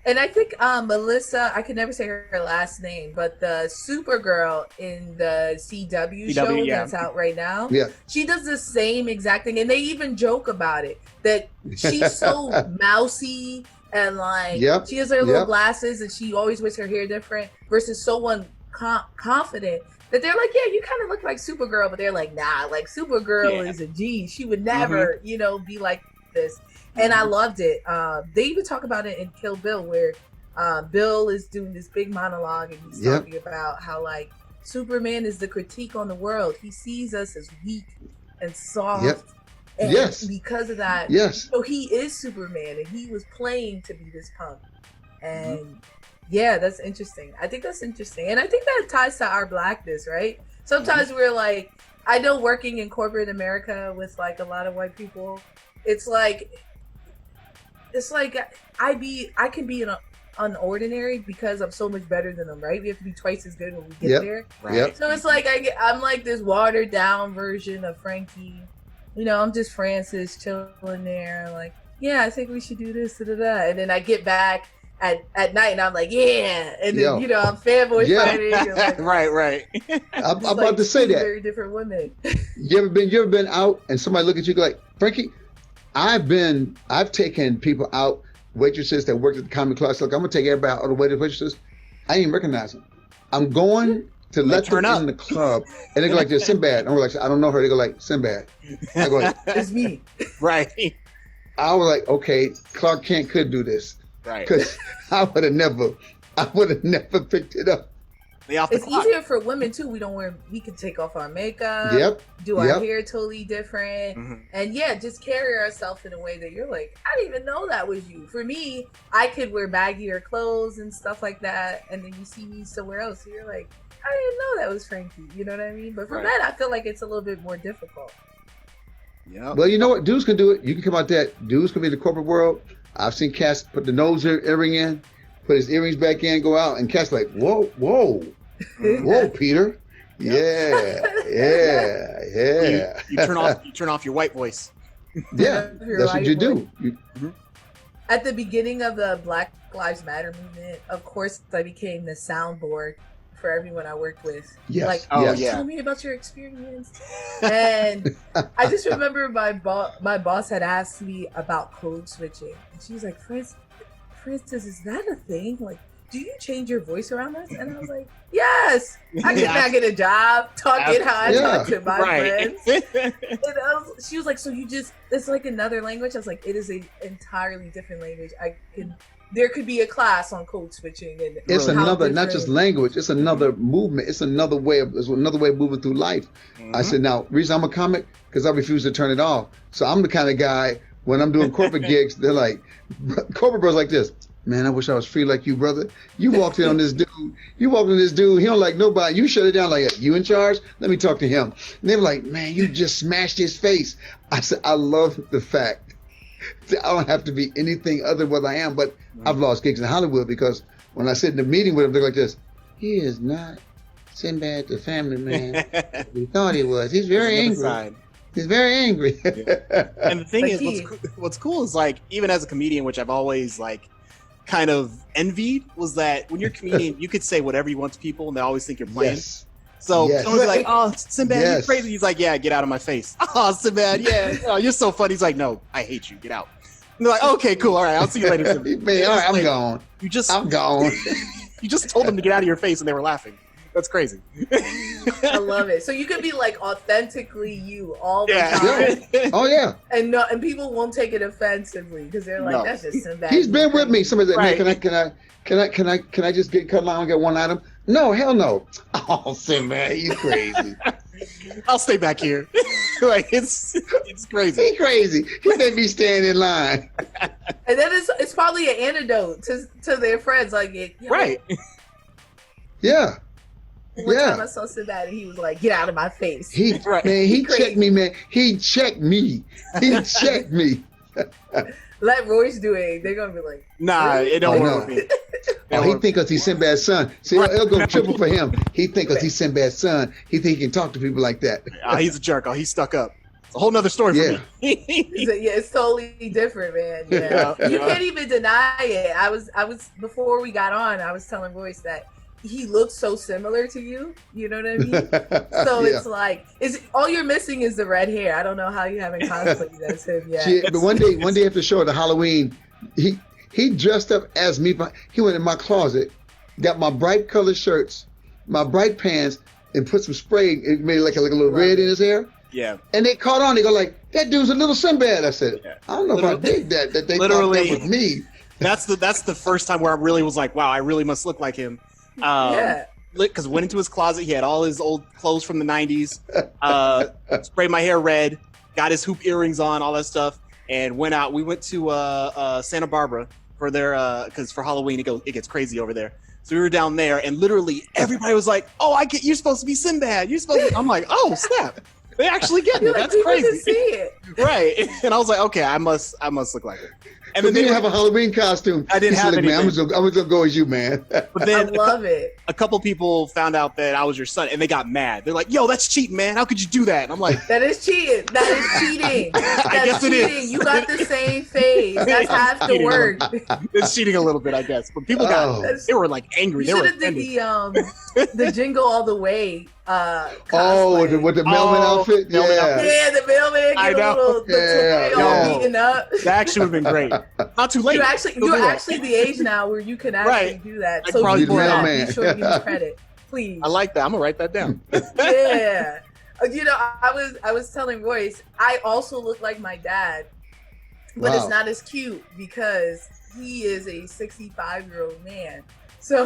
And I think Melissa, I can never say her last name, but the Supergirl in the CW show that's out right now, she does the same exact thing. And they even joke about it, that she's so mousy and like she has her little glasses and she always wears her hair different versus someone confident that they're like, yeah, you kind of look like Supergirl, but they're like, nah, like Supergirl is a G. She would never, be like this. And I loved it. They even talk about it in Kill Bill, where Bill is doing this big monologue and he's talking about how like Superman is the critique on the world. He sees us as weak and soft. And because of that, so he is Superman, and he was playing to be this punk. And that's interesting. I think that's interesting. And I think that ties to our blackness, right? Sometimes we're like, I know working in corporate America with like a lot of white people, it's like I can be an ordinary because I'm so much better than them, right? We have to be twice as good when we get there. Right. So it's like I'm like this watered down version of Frankie. I'm just Francis chilling there, like, yeah, I think we should do this, and then I get back at night and I'm like, yeah, and then I'm fanboy fighting. Like, right. I'm about to say that. Very different women. You ever been out and somebody look at you like, Frankie? I've taken people out, waitresses that worked at the comedy club. So I'm gonna take everybody out, all the waitresses. I didn't even recognize them. I'm going to let them in the club, and they go like, "There's Sinbad." I'm like, "I don't know her." They go like, "Sinbad." I go like, "It's me." Right. I was like, "Okay, Clark Kent could do this." Right. Because I would have never picked it up. It's easier for women too. We can take off our makeup, do our hair totally different, and just carry ourselves in a way that you're like, I didn't even know that was you. For me, I could wear baggier clothes and stuff like that, and then you see me somewhere else, so you're like, I didn't know that was Frankie. You know what I mean? But for men, I feel like it's a little bit more difficult. Yeah. Well, you know what? Dudes can do it. You can come out that. Dudes can be in the corporate world. I've seen cats put the nose earring in, put his earrings back in, go out, and cats like, whoa, Peter. Yeah. You turn off your white voice. Yeah, that's what you do. At the beginning of the Black Lives Matter movement, of course, I became the soundboard for everyone I worked with. Yes. Like, tell me about your experience. And I just remember my boss had asked me about code switching, and she was like, for instance, is that a thing? Like, do you change your voice around us? And I was like, yes, I can back at a job, talking how I talk to my friends. And she was like, so it's like another language? I was like, it is an entirely different language. There could be a class on code switching. And it's another, not just language, it's another movement. It's another way of moving through life. I said, now, reason I'm a comic, because I refuse to turn it off. So I'm the kind of guy, when I'm doing corporate gigs, they're like, corporate bros like this. Man, I wish I was free like you, brother. You walked in on this dude. He don't like nobody. You shut it down like, you in charge? Let me talk to him. And they were like, man, you just smashed his face. I said, I love the fact that I don't have to be anything other than what I am. But I've lost gigs in Hollywood because when I sit in the meeting with him, they're like this. He is not Sinbad the family man. We thought he was. He's very angry. He's very angry. And the thing is, what's cool is like, even as a comedian, which I've always like, kind of envied, was that when you're a comedian, you could say whatever you want to people and they always think you're playing. So Yes. someone's like, "Oh, Sinbad, you're Yes. crazy." He's like, "Yeah, get out of my face." "Oh, Sinbad, yeah, oh, you're so funny." He's like, "No, I hate you. Get out." And they're like, "Okay, cool. All right, I'll see you later." Sinbad. Man, all right, I'm gone. I'm gone. You just told them to get out of your face, and they were laughing. That's crazy. I love it. So you could be like authentically you all the Yeah. time, Oh yeah. and people won't take it offensively because they're like, No. "That's just Sinbad." He's been with me. Somebody said, Right. "Man, can I just cut mine and get one item?" No, hell no. Oh, Sinbad, you crazy. I'll stay back here. Like it's crazy. He crazy. He let me stand in line. And then it's probably an antidote to their friends. Like, Right. Yeah. One Yeah. time I saw Sinbad and he was like, "Get out of my face." Right. Man, he Crazy. checked me, man. He checked me. He checked me. Let Royce do it. They're gonna be like, Nah, really? it don't Oh, work no. with me. Oh, he think 'cause he's Sinbad's son. See, Right. it'll go triple for him. He think 'cause he's Sinbad's son, he think he can talk to people like that. He's a jerk. Oh, he's stuck up. It's a whole nother story for me. Yeah, it's totally different, man. Yeah, you can't even deny it. I was before we got on. I was telling Royce that he looks so similar to you. You know what I mean? So Yeah. it's like, all you're missing is the red hair. I don't know how you haven't cosplayed as him yet. See, but one day after the show, the Halloween, he dressed up as me. But he went in my closet, got my bright colored shirts, my bright pants, and put some spray. It made like a little red in his hair. Yeah. And they caught on. They go like, "That dude's a little Sinbad." I said, Yeah. "I don't know if I dig that they thought Literally. that was me." That's the first time where I really was like, wow, I really must look like him. Yeah. Because went into his closet, he had all his old clothes from the 90s, sprayed my hair red, got his hoop earrings on, all that stuff, and went out. We went to Santa Barbara for their because for Halloween it gets crazy over there. So we were down there, and literally everybody was like, "Oh, you're supposed to be Sinbad. You're supposed to." I'm like, "Oh, snap! They actually get me. You're like, That's people crazy." can see it. Right? And I was like, "Okay, I must look like it." And But then they didn't have a Halloween costume. I didn't He said, have "Look, man, anything. I'm just gonna go as you, man." But I then love it. a couple people found out that I was your son, and they got mad. They're like, "Yo, that's cheating, man. How could you do that?" And I'm like, That is cheating. That is cheating. That's guess it cheating. is. You got the same face. That's half the Cheating. work. "It's cheating a little bit, I guess." But people Oh. they were like angry. You They were should have did offended. the Jingle All the Way Oh, cosplay. with the mailman outfit. mailman Yeah. outfit. Yeah, the mailman I get a know. little the Yeah, toupee all no. beaten up. That actually would have been great. Not too late. You're Still do that. actually the age now where you can actually Right. do that. I So probably before do that, that. be sure to give me credit, please. I like that. I'm gonna write that down. Yeah. You know, I was telling Royce, I also look like my dad, but it's Wow. not as cute because he is a 65-year-old man. So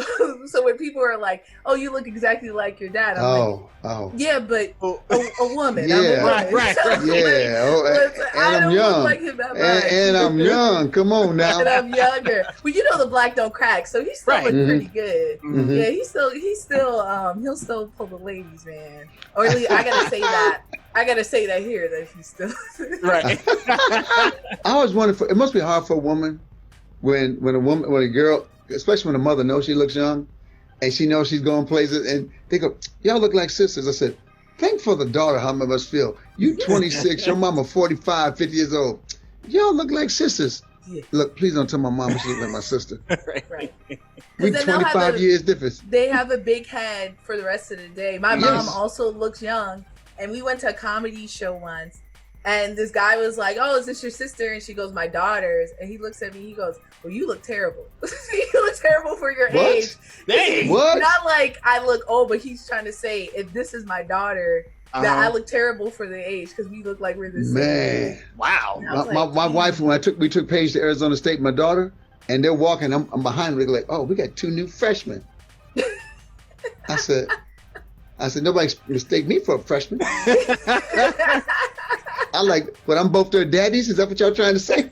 when people are like, "Oh, you look exactly like your dad," I'm like, Oh. "Yeah, but Oh. a woman." Yeah. I'm a woman. Right. Yeah. Oh, But I and I'm don't young. look like him that much. And I'm young. Come on now. And I'm younger. Well, you know the black don't crack, so he still Right. look Mhm. pretty good. Mhm. Yeah, he'll still pull the ladies, man. Or at least I gotta say that. I gotta say that here that he's still Right. I always wondered. It must be hard for a woman when a girl, especially when a mother knows she looks young, and she knows she's going places, and they go, "Y'all look like sisters." I said, "Think for the daughter how it must feel. You 26, your mama 45, 50 years old. Y'all look like sisters." Yeah. Look, please don't tell my mama she look like my sister. right. We then they'll have 25 years difference. They have a big head for the rest of the day. My Yes. mom also looks young, and we went to a comedy show once, and this guy was like, "Oh, is this your sister?" And she goes, "My daughter's." And he looks at me, he goes, "Well, you look terrible. You look terrible for your What? age." Dang. What? Not like I look old, but he's trying to say, if this is my daughter, that I look terrible for the age because we look like we're the same. Man. Wow. I was My like, wife, when we took Paige to Arizona State, my daughter, and they're walking, I'm behind them, they're like, "Oh, we got 2 new freshmen." I said, "Nobody mistake me for a freshman." I like, but I'm both their daddies. Is that what y'all trying to say?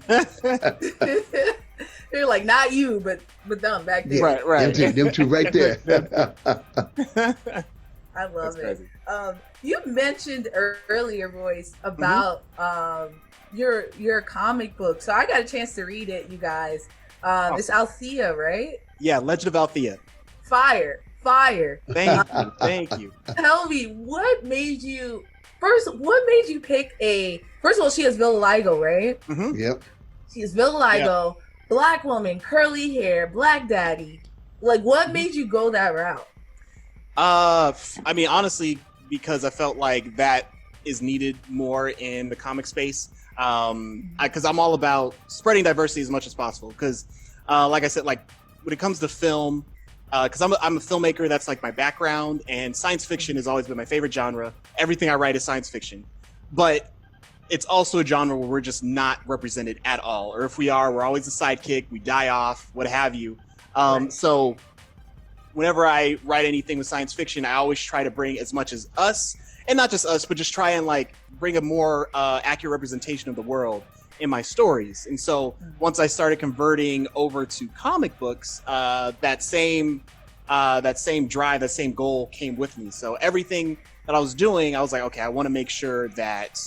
They're like, not you, but them back there. Right. Them two right there. I love That's it. crazy. You mentioned earlier, Royce, about your comic book. So I got a chance to read it, you guys. It's Althea, right? Yeah, Legend of Althea. Fire. Thank you. Tell me, what made you pick first of all, she has vitiligo, right? Mm-hmm. Yep. She has vitiligo, black woman, curly hair, black daddy. Like, what made you go that route? I mean, honestly, because I felt like that is needed more in the comic space. Because I'm all about spreading diversity as much as possible. Because, like I said, like when it comes to film, because I'm a filmmaker, that's like my background, and science fiction has always been my favorite genre. Everything I write is science fiction, but it's also a genre where we're just not represented at all. Or if we are, we're always a sidekick. We die off, what have you. So whenever I write anything with science fiction, I always try to bring as much as us, and not just us, but just try and like bring a more accurate representation of the world in my stories. And so once I started converting over to comic books, that same drive, that same goal came with me. So everything that I was doing, I was like, okay, I want to make sure that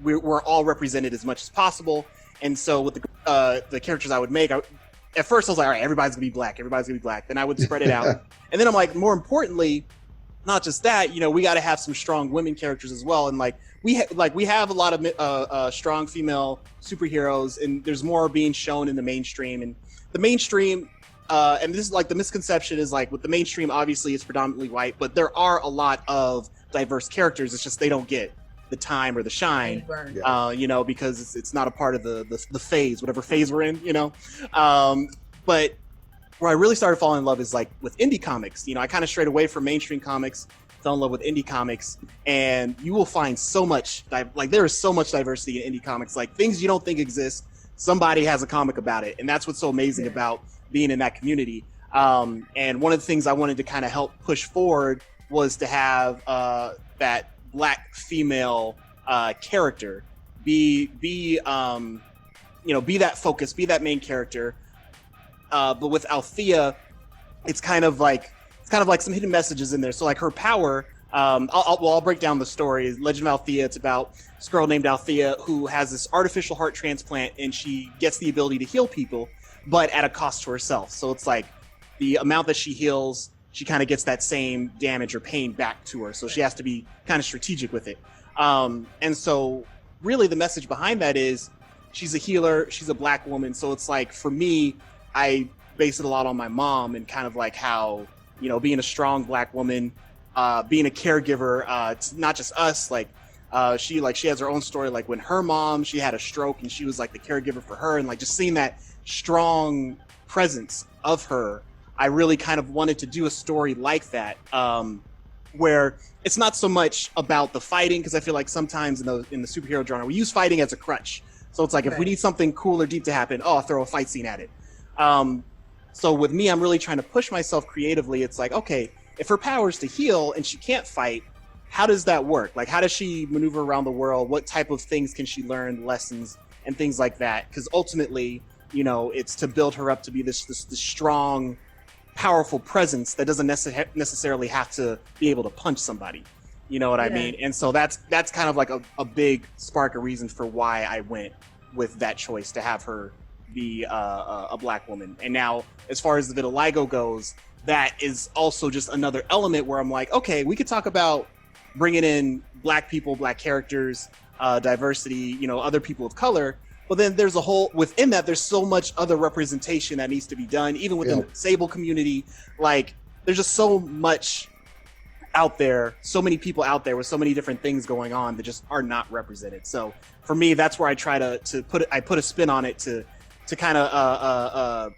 we're all represented as much as possible. And so with the characters I would make, at first I was like, all right, everybody's gonna be black. Then I would spread it out. And then I'm like, more importantly, not just that, you know, we got to have some strong women characters as well. And like we have a lot of strong female superheroes, and there's more being shown in the mainstream. And the mainstream, and this is like the misconception is like with the mainstream, obviously it's predominantly white, but there are a lot of diverse characters. It's just they don't get the time or the shine, you know, because it's not a part of the phase, whatever phase we're in, you know. But where I really started falling in love is like with indie comics. You know, I kind of strayed away from mainstream comics, fell in love with indie comics, and you will find so much, like there is so much diversity in indie comics, like things you don't think exist. Somebody has a comic about it, and that's what's so amazing about being in that community. And one of the things I wanted to kind of help push forward was to have that black female character be that focus, be that main character. But with Althea, it's kind of like some hidden messages in there. So like her power, I'll break down the story. Legend of Althea, it's about this girl named Althea who has this artificial heart transplant, and she gets the ability to heal people, but at a cost to herself. So it's like the amount that she heals, she kind of gets that same damage or pain back to her. So she has to be kind of strategic with it. And so really the message behind that is she's a healer, she's a black woman. So it's like, for me, I base it a lot on my mom and kind of like how, you know, being a strong black woman, being a caregiver, to not just us, she has her own story. Like when her mom, she had a stroke and she was like the caregiver for her, and like just seeing that strong presence of her, I really kind of wanted to do a story like that, where it's not so much about the fighting, because I feel like sometimes in the superhero genre, we use fighting as a crutch. So it's like, if we need something cool or deep to happen, I'll throw a fight scene at it. So with me, I'm really trying to push myself creatively. It's like, okay, if her power is to heal and she can't fight, how does that work? Like, how does she maneuver around the world? What type of things can she learn, lessons and things like that? Because ultimately, you know, it's to build her up to be this strong, powerful presence that doesn't necessarily have to be able to punch somebody. You know what I mean? And so that's kind of like a big spark, a reason for why I went with that choice to have her be a black woman. And now, as far as the vitiligo goes, that is also just another element where I'm like, okay, we could talk about bringing in black people, black characters, diversity, you know, other people of color. But then there's within that, there's so much other representation that needs to be done, even within the disabled community. Like, there's just so much out there, so many people out there with so many different things going on that just are not represented. So for me, that's where I try to put a spin on it to kind of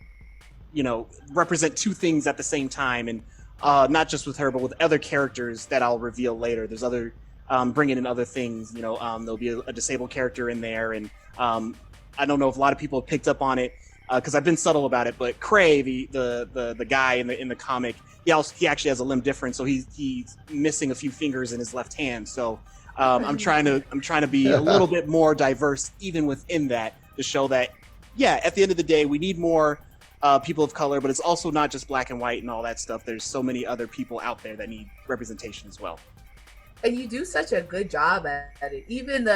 you know, represent two things at the same time, and not just with her, but with other characters that I'll reveal later. There's other bringing in other things. You know, there'll be a disabled character in there, and I don't know if a lot of people have picked up on it because I've been subtle about it. But Cray, the guy in the comic, he actually has a limb difference, so he's missing a few fingers in his left hand. So I'm trying to be a little bit more diverse even within that, to show that at the end of the day, we need more people of color, but it's also not just black and white and all that stuff. There's so many other people out there that need representation as well. And you do such a good job at it. Even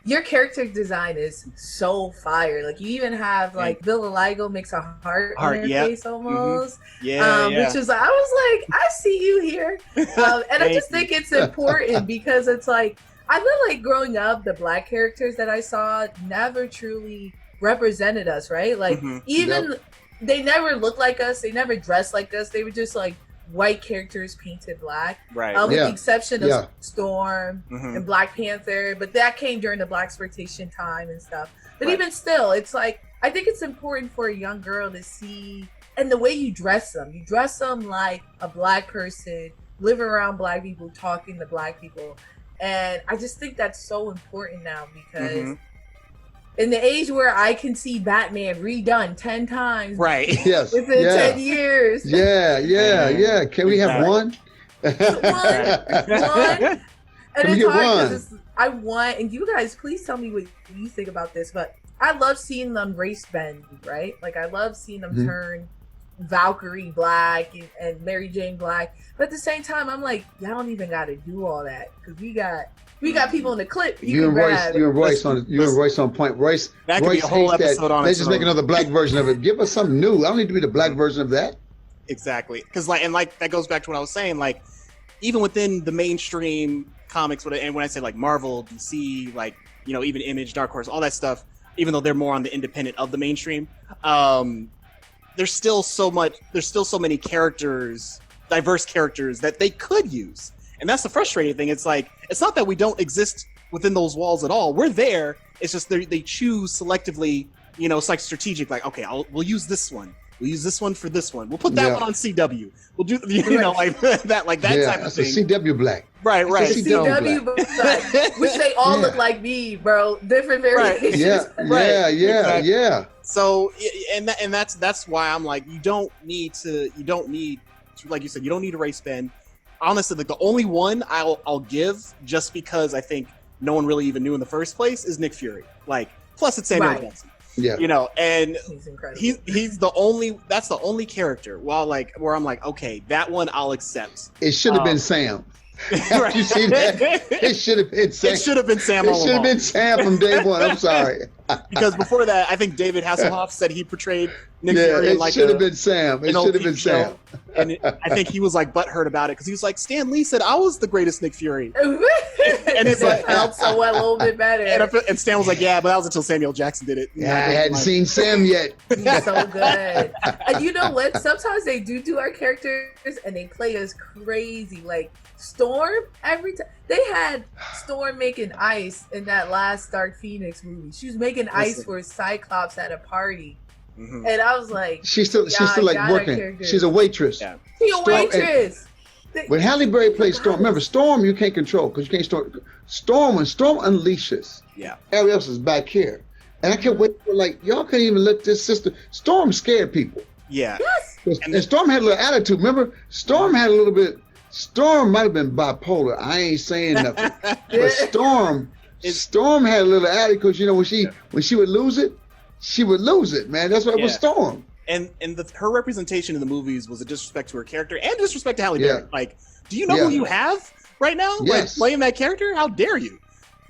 your character design is so fire. Like, you even have like vitiligo makes a heart on your face almost. Mm-hmm. Which is, I was like, I see you here. And I just think it's important because it's like, I feel like growing up, the black characters that I saw never truly represented us, right? Like, even they never looked like us, they never dressed like us, they were just like white characters painted black, Right. with the exception of Yeah. Storm Mhm. and Black Panther, but that came during the blaxploitation time and stuff. But Right. even still, it's like I think it's important for a young girl to see, and the way you dress them like a black person, living around black people, talking to black people, and I just think that's so important now because. Mhm. In the age where I can see Batman redone 10 times Right. Yes. within yeah. 10 years. Yeah. Can we have one? One. And Can we it's get hard one? because I want, and you guys, please tell me what you think about this, but I love seeing them race bend, right? Like, I love seeing them turn Valkyrie black and Mary Jane black. But at the same time, I'm like, y'all don't even got to do all that because we got people in the clip. You and Royce on point. Royce, That could be a whole episode on Let's its just make own. another black version of it. Give us something new. I don't need to be the black version of that. Exactly. Because that goes back to what I was saying. Like, even within the mainstream comics, and when I say like Marvel, DC, like, you know, even Image, Dark Horse, all that stuff, even though they're more on the independent of the mainstream, there's still so many characters, diverse characters that they could use. And that's the frustrating thing. It's like, it's not that we don't exist within those walls at all. We're there. It's just they choose selectively, you know, it's like strategic, like, okay, we'll use this one. We'll use this one for this one. We'll put that one on CW. We'll do, you know, like that type of thing. That's a CW black. Right. CW black. Which they all look like me, bro. Different variations. Yeah. So, and that's why I'm like, you don't need, like you said, you don't need a race bend. Honestly, like the only one I'll give, just because I think no one really even knew in the first place, is Nick Fury. Like, plus it's Samuel Jackson. Yeah. You know, and he's incredible. He's the only character. Where I'm like, okay, that one I'll accept. It should have been Sam. Right. You see that? It should have been Sam. It should have been Sam. It should have been Sam from day one. I'm sorry. Because before that, I think David Hasselhoff said he portrayed Nick Fury in like should have been Sam. It should have been Sam. And I think he was like butthurt about it because he was like, Stan Lee said I was the greatest Nick Fury. And it's like, felt so a little bit better. And Stan was like, yeah, but that was until Samuel Jackson did it. Yeah, I hadn't seen Sam yet. He's so good. And you know what? Sometimes they do our characters and they play us crazy. Like Storm, every time they had Storm making ice in that last Dark Phoenix movie. She was making ice for Cyclops at a party. Mm-hmm. And I was like, she's still like working. She's a waitress. Yeah. She's a waitress. When Halle Berry plays Storm, remember Storm you can't control because you can't Storm. When Storm unleashes, everybody else is back here, and I kept waiting for like y'all couldn't even let this sister. Storm scared people. Yeah. Yes. And Storm had a little attitude. Remember, Storm had a little bit. Storm might have been bipolar. I ain't saying nothing, but Storm had a little attitude because you know when she would lose it, she would lose it, man. That's what it was Storm. And her representation in the movies was a disrespect to her character and disrespect to Halle Berry. Like, do you know who you have right now? Yes. Like playing that character? How dare you?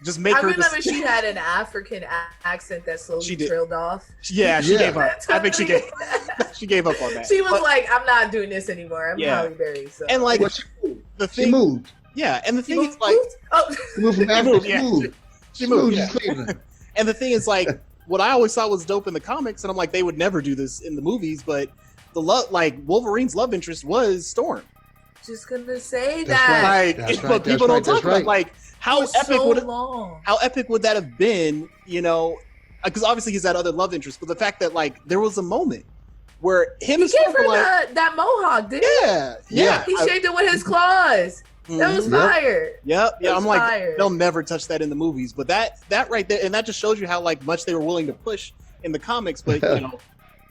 Just make her. I remember she had an African accent that slowly trailed off. Yeah, she gave up. I think she gave up on that. She was like, "I'm not doing this anymore. I'm Halle Berry." So. And like she moved. Yeah, and the thing is like, she moved from Africa. She moved. And the thing is like, what I always thought was dope in the comics, and I'm like, they would never do this in the movies, but Wolverine's love interest was Storm. Just gonna say that. But people don't talk about like how epic would that have been, you know? Because obviously he's that other love interest, but the fact that like there was a moment where him and Storm were like, that mohawk, didn't he? Yeah. He shaved it with his claws. That was fire. Yep. Yeah, I'm like, they'll never touch that in the movies, but that right there, and that just shows you how like much they were willing to push in the comics. But you know,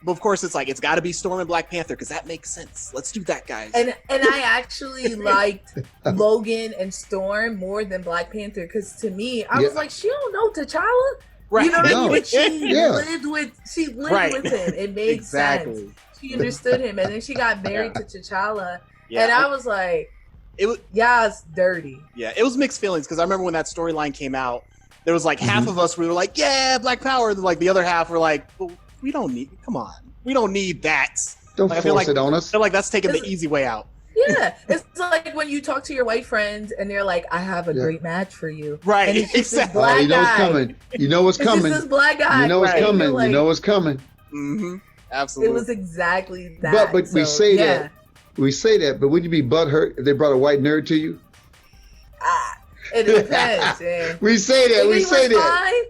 but of course, it's like it's got to be Storm and Black Panther because that makes sense. Let's do that, guys. And I actually liked Logan and Storm more than Black Panther because to me, I was like, she don't know T'Challa. Right. You know what I mean? But she lived with him. It made sense. She understood him, and then she got married to T'Challa, and I was like. It's dirty. Yeah, it was mixed feelings because I remember when that storyline came out, there was like half of us we were like, yeah, Black Power, and like the other half were like, well, we don't need that. Don't like, force it on us. I feel like that's taking the easy way out. Yeah, it's like when you talk to your white friends and they're like, I have a great match for you. Right, and it's just this black you know what's coming. You know what's coming. It's this black guy. You know what's coming. Like, you know what's coming. Mm-hmm. Absolutely. It was exactly that. But we say that. we say that, but would you be butthurt if they brought a white nerd to you? It depends, man. We say that. We say that.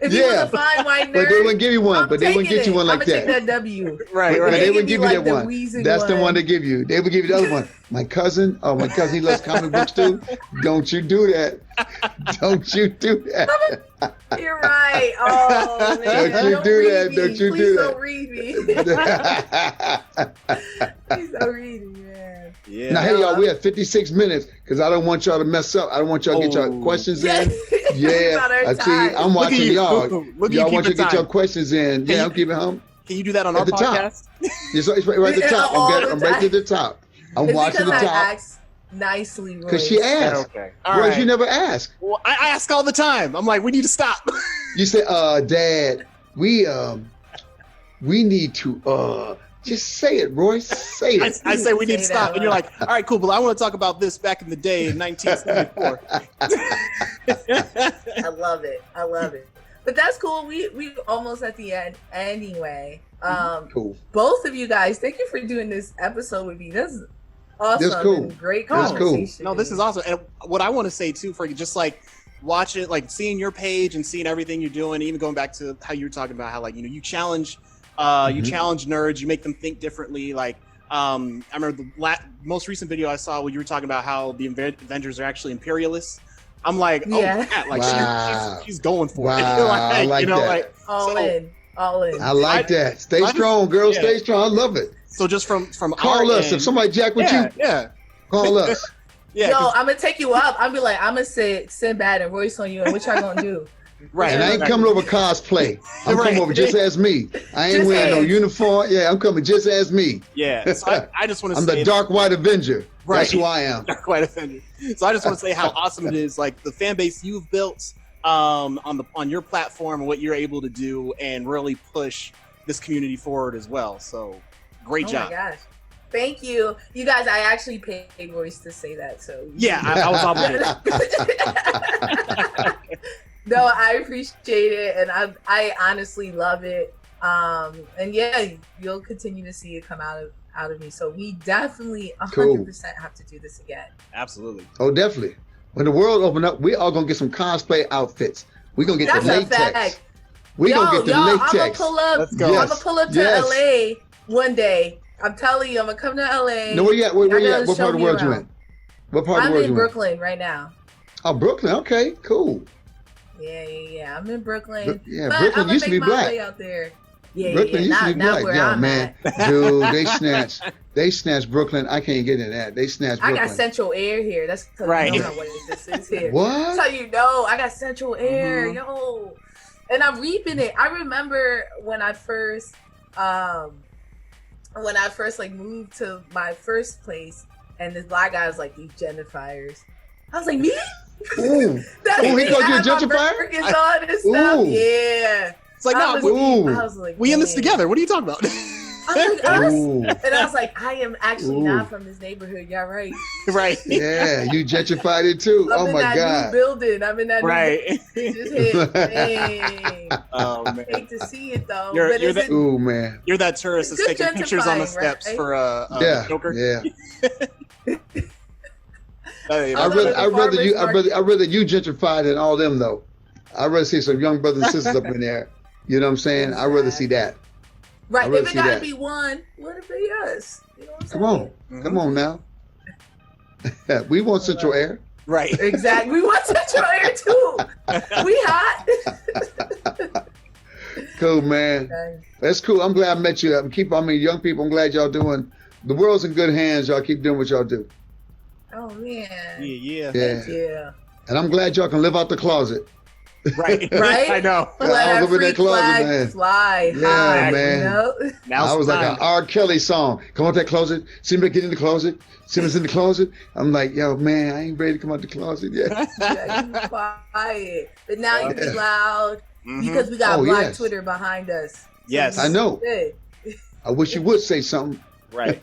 If he was a fine white nerd, but they wouldn't give you one. But they wouldn't get you one like that. I'm gonna take that W. Right. But they wouldn't give you that one. That's one. the one they give you. They would give you the other one. My cousin, he loves comic books too. Don't you do that. Don't you do that. You're right. Oh, man. Don't you do that. Don't you do that. Don't read me. Please don't read me, man. Yeah. Now, hey, y'all, we have 56 minutes because I don't want y'all to mess up. I don't want y'all to get your questions in. Yeah. I see, I'm watching y'all. Y'all want you to get your questions in. Yeah, I'm keeping home. Can you do that on our podcast? It's right at the top. I'm right at the top. I'm watching the top. I asked nicely, Royce. Because she asked. Okay. Royce, you never ask. Well, I ask all the time. I'm like, we need to stop. You say, Dad, we need to just say it, Royce. Say it. I say we need to stop. And you're like, all right, cool, but I want to talk about this back in the day in 1974. I love it. But that's cool. We almost at the end anyway. Cool. Both of you guys, thank you for doing this episode with me. This is awesome. That's cool. And great That's conversation. No, this is awesome. And what I want to say too, for you, just like watch it, like seeing your page and seeing everything you're doing, even going back to how you were talking about how, like, you challenge you challenge nerds, you make them think differently. Like I remember the most recent video I saw where you were talking about how the Avengers are actually imperialists. I'm like, yeah, like wow. she's going for it. Like, I like that. Like, all in. I like that. Stay strong, girl. Yeah. Stay strong. I love it. So just from call us if somebody jack with you. Yeah, call us. Yeah, yo, I'm gonna take you up. I'm be like, I'm gonna say Sinbad and Royce on you, and what y'all gonna do? Right. And I ain't coming over cosplay. I'm coming over just as me. I ain't wearing no uniform. Yeah, I'm coming just as me. Yeah. So I just want to say I'm the Dark White Avenger. Right. That's who I am. Dark White Avenger. So I just want to say how awesome it is, like the fan base you've built on your platform and what you're able to do and really push this community forward as well. So great job. Oh my gosh. Thank you. You guys, I actually paid Royce to say that. So yeah, I was obligated. No, I appreciate it, and I honestly love it. And yeah, you'll continue to see it come out of me. So we definitely 100% have to do this again. Absolutely. Oh, definitely. When the world open up, we all gonna get some cosplay outfits. We gonna get the latex. We gonna get the latex. I'm gonna pull up. Let's go. I'm gonna pull up to LA one day. I'm telling you, I'm gonna come to LA. No, where you at? Where you at? What part of the world you in? What part of the world you in? I'm in Brooklyn right now. Oh, Brooklyn. Okay, cool. Yeah. I'm in Brooklyn. Yeah, Brooklyn used to be black. Out there. Yeah, Brooklyn used to be black. Where Yo, I'm man, at. dude, they snatched Brooklyn. I can't get into that. They snatched Brooklyn. I got central air here. That's right. You know what this is here. What? That's how you know I got central air, yo. And I'm reaping it. I remember when I first like moved to my first place, and this black guy was like, "These gentrifiers." I was like, "Me?" Ooh. He called you a gentrifier? Stuff. Yeah. It's like, I was like, we in this together. What are you talking about? And I was like, I am actually not from this neighborhood. Y'all right. Right. Yeah, you gentrified it too. I'm oh my God. God. New building. I'm in that right. New just hit. Dang. Oh man. Hate to see it though. Ooh man. You're that tourist that's taking pictures on the steps right? for Joker. Yeah. I'd rather you gentrified than all them though. I'd rather see some young brothers and sisters up in there. You know what I'm saying? I'd rather see that. Right. If it gotta be one, let it be us. You know what I'm saying? Come on now. We want central air. Right. Exactly. We want central air too. We hot. Cool, man. That's cool. I'm glad I met you. Young people, I'm glad y'all doing. The world's in good hands. Y'all keep doing what y'all do. Oh man. Yeah. Thank you. And I'm glad y'all can live out the closet. Right. I know. Let our free flag fly high, man. You know? I was like an R. Kelly song. Come out that closet. Sinbad, get in the closet. Sinbad's in the closet. I'm like, yo, man, I ain't ready to come out the closet yet. Yeah, you quiet. But now you be loud because we got Black Twitter behind us. Yes. I know. I wish you would say something. Right.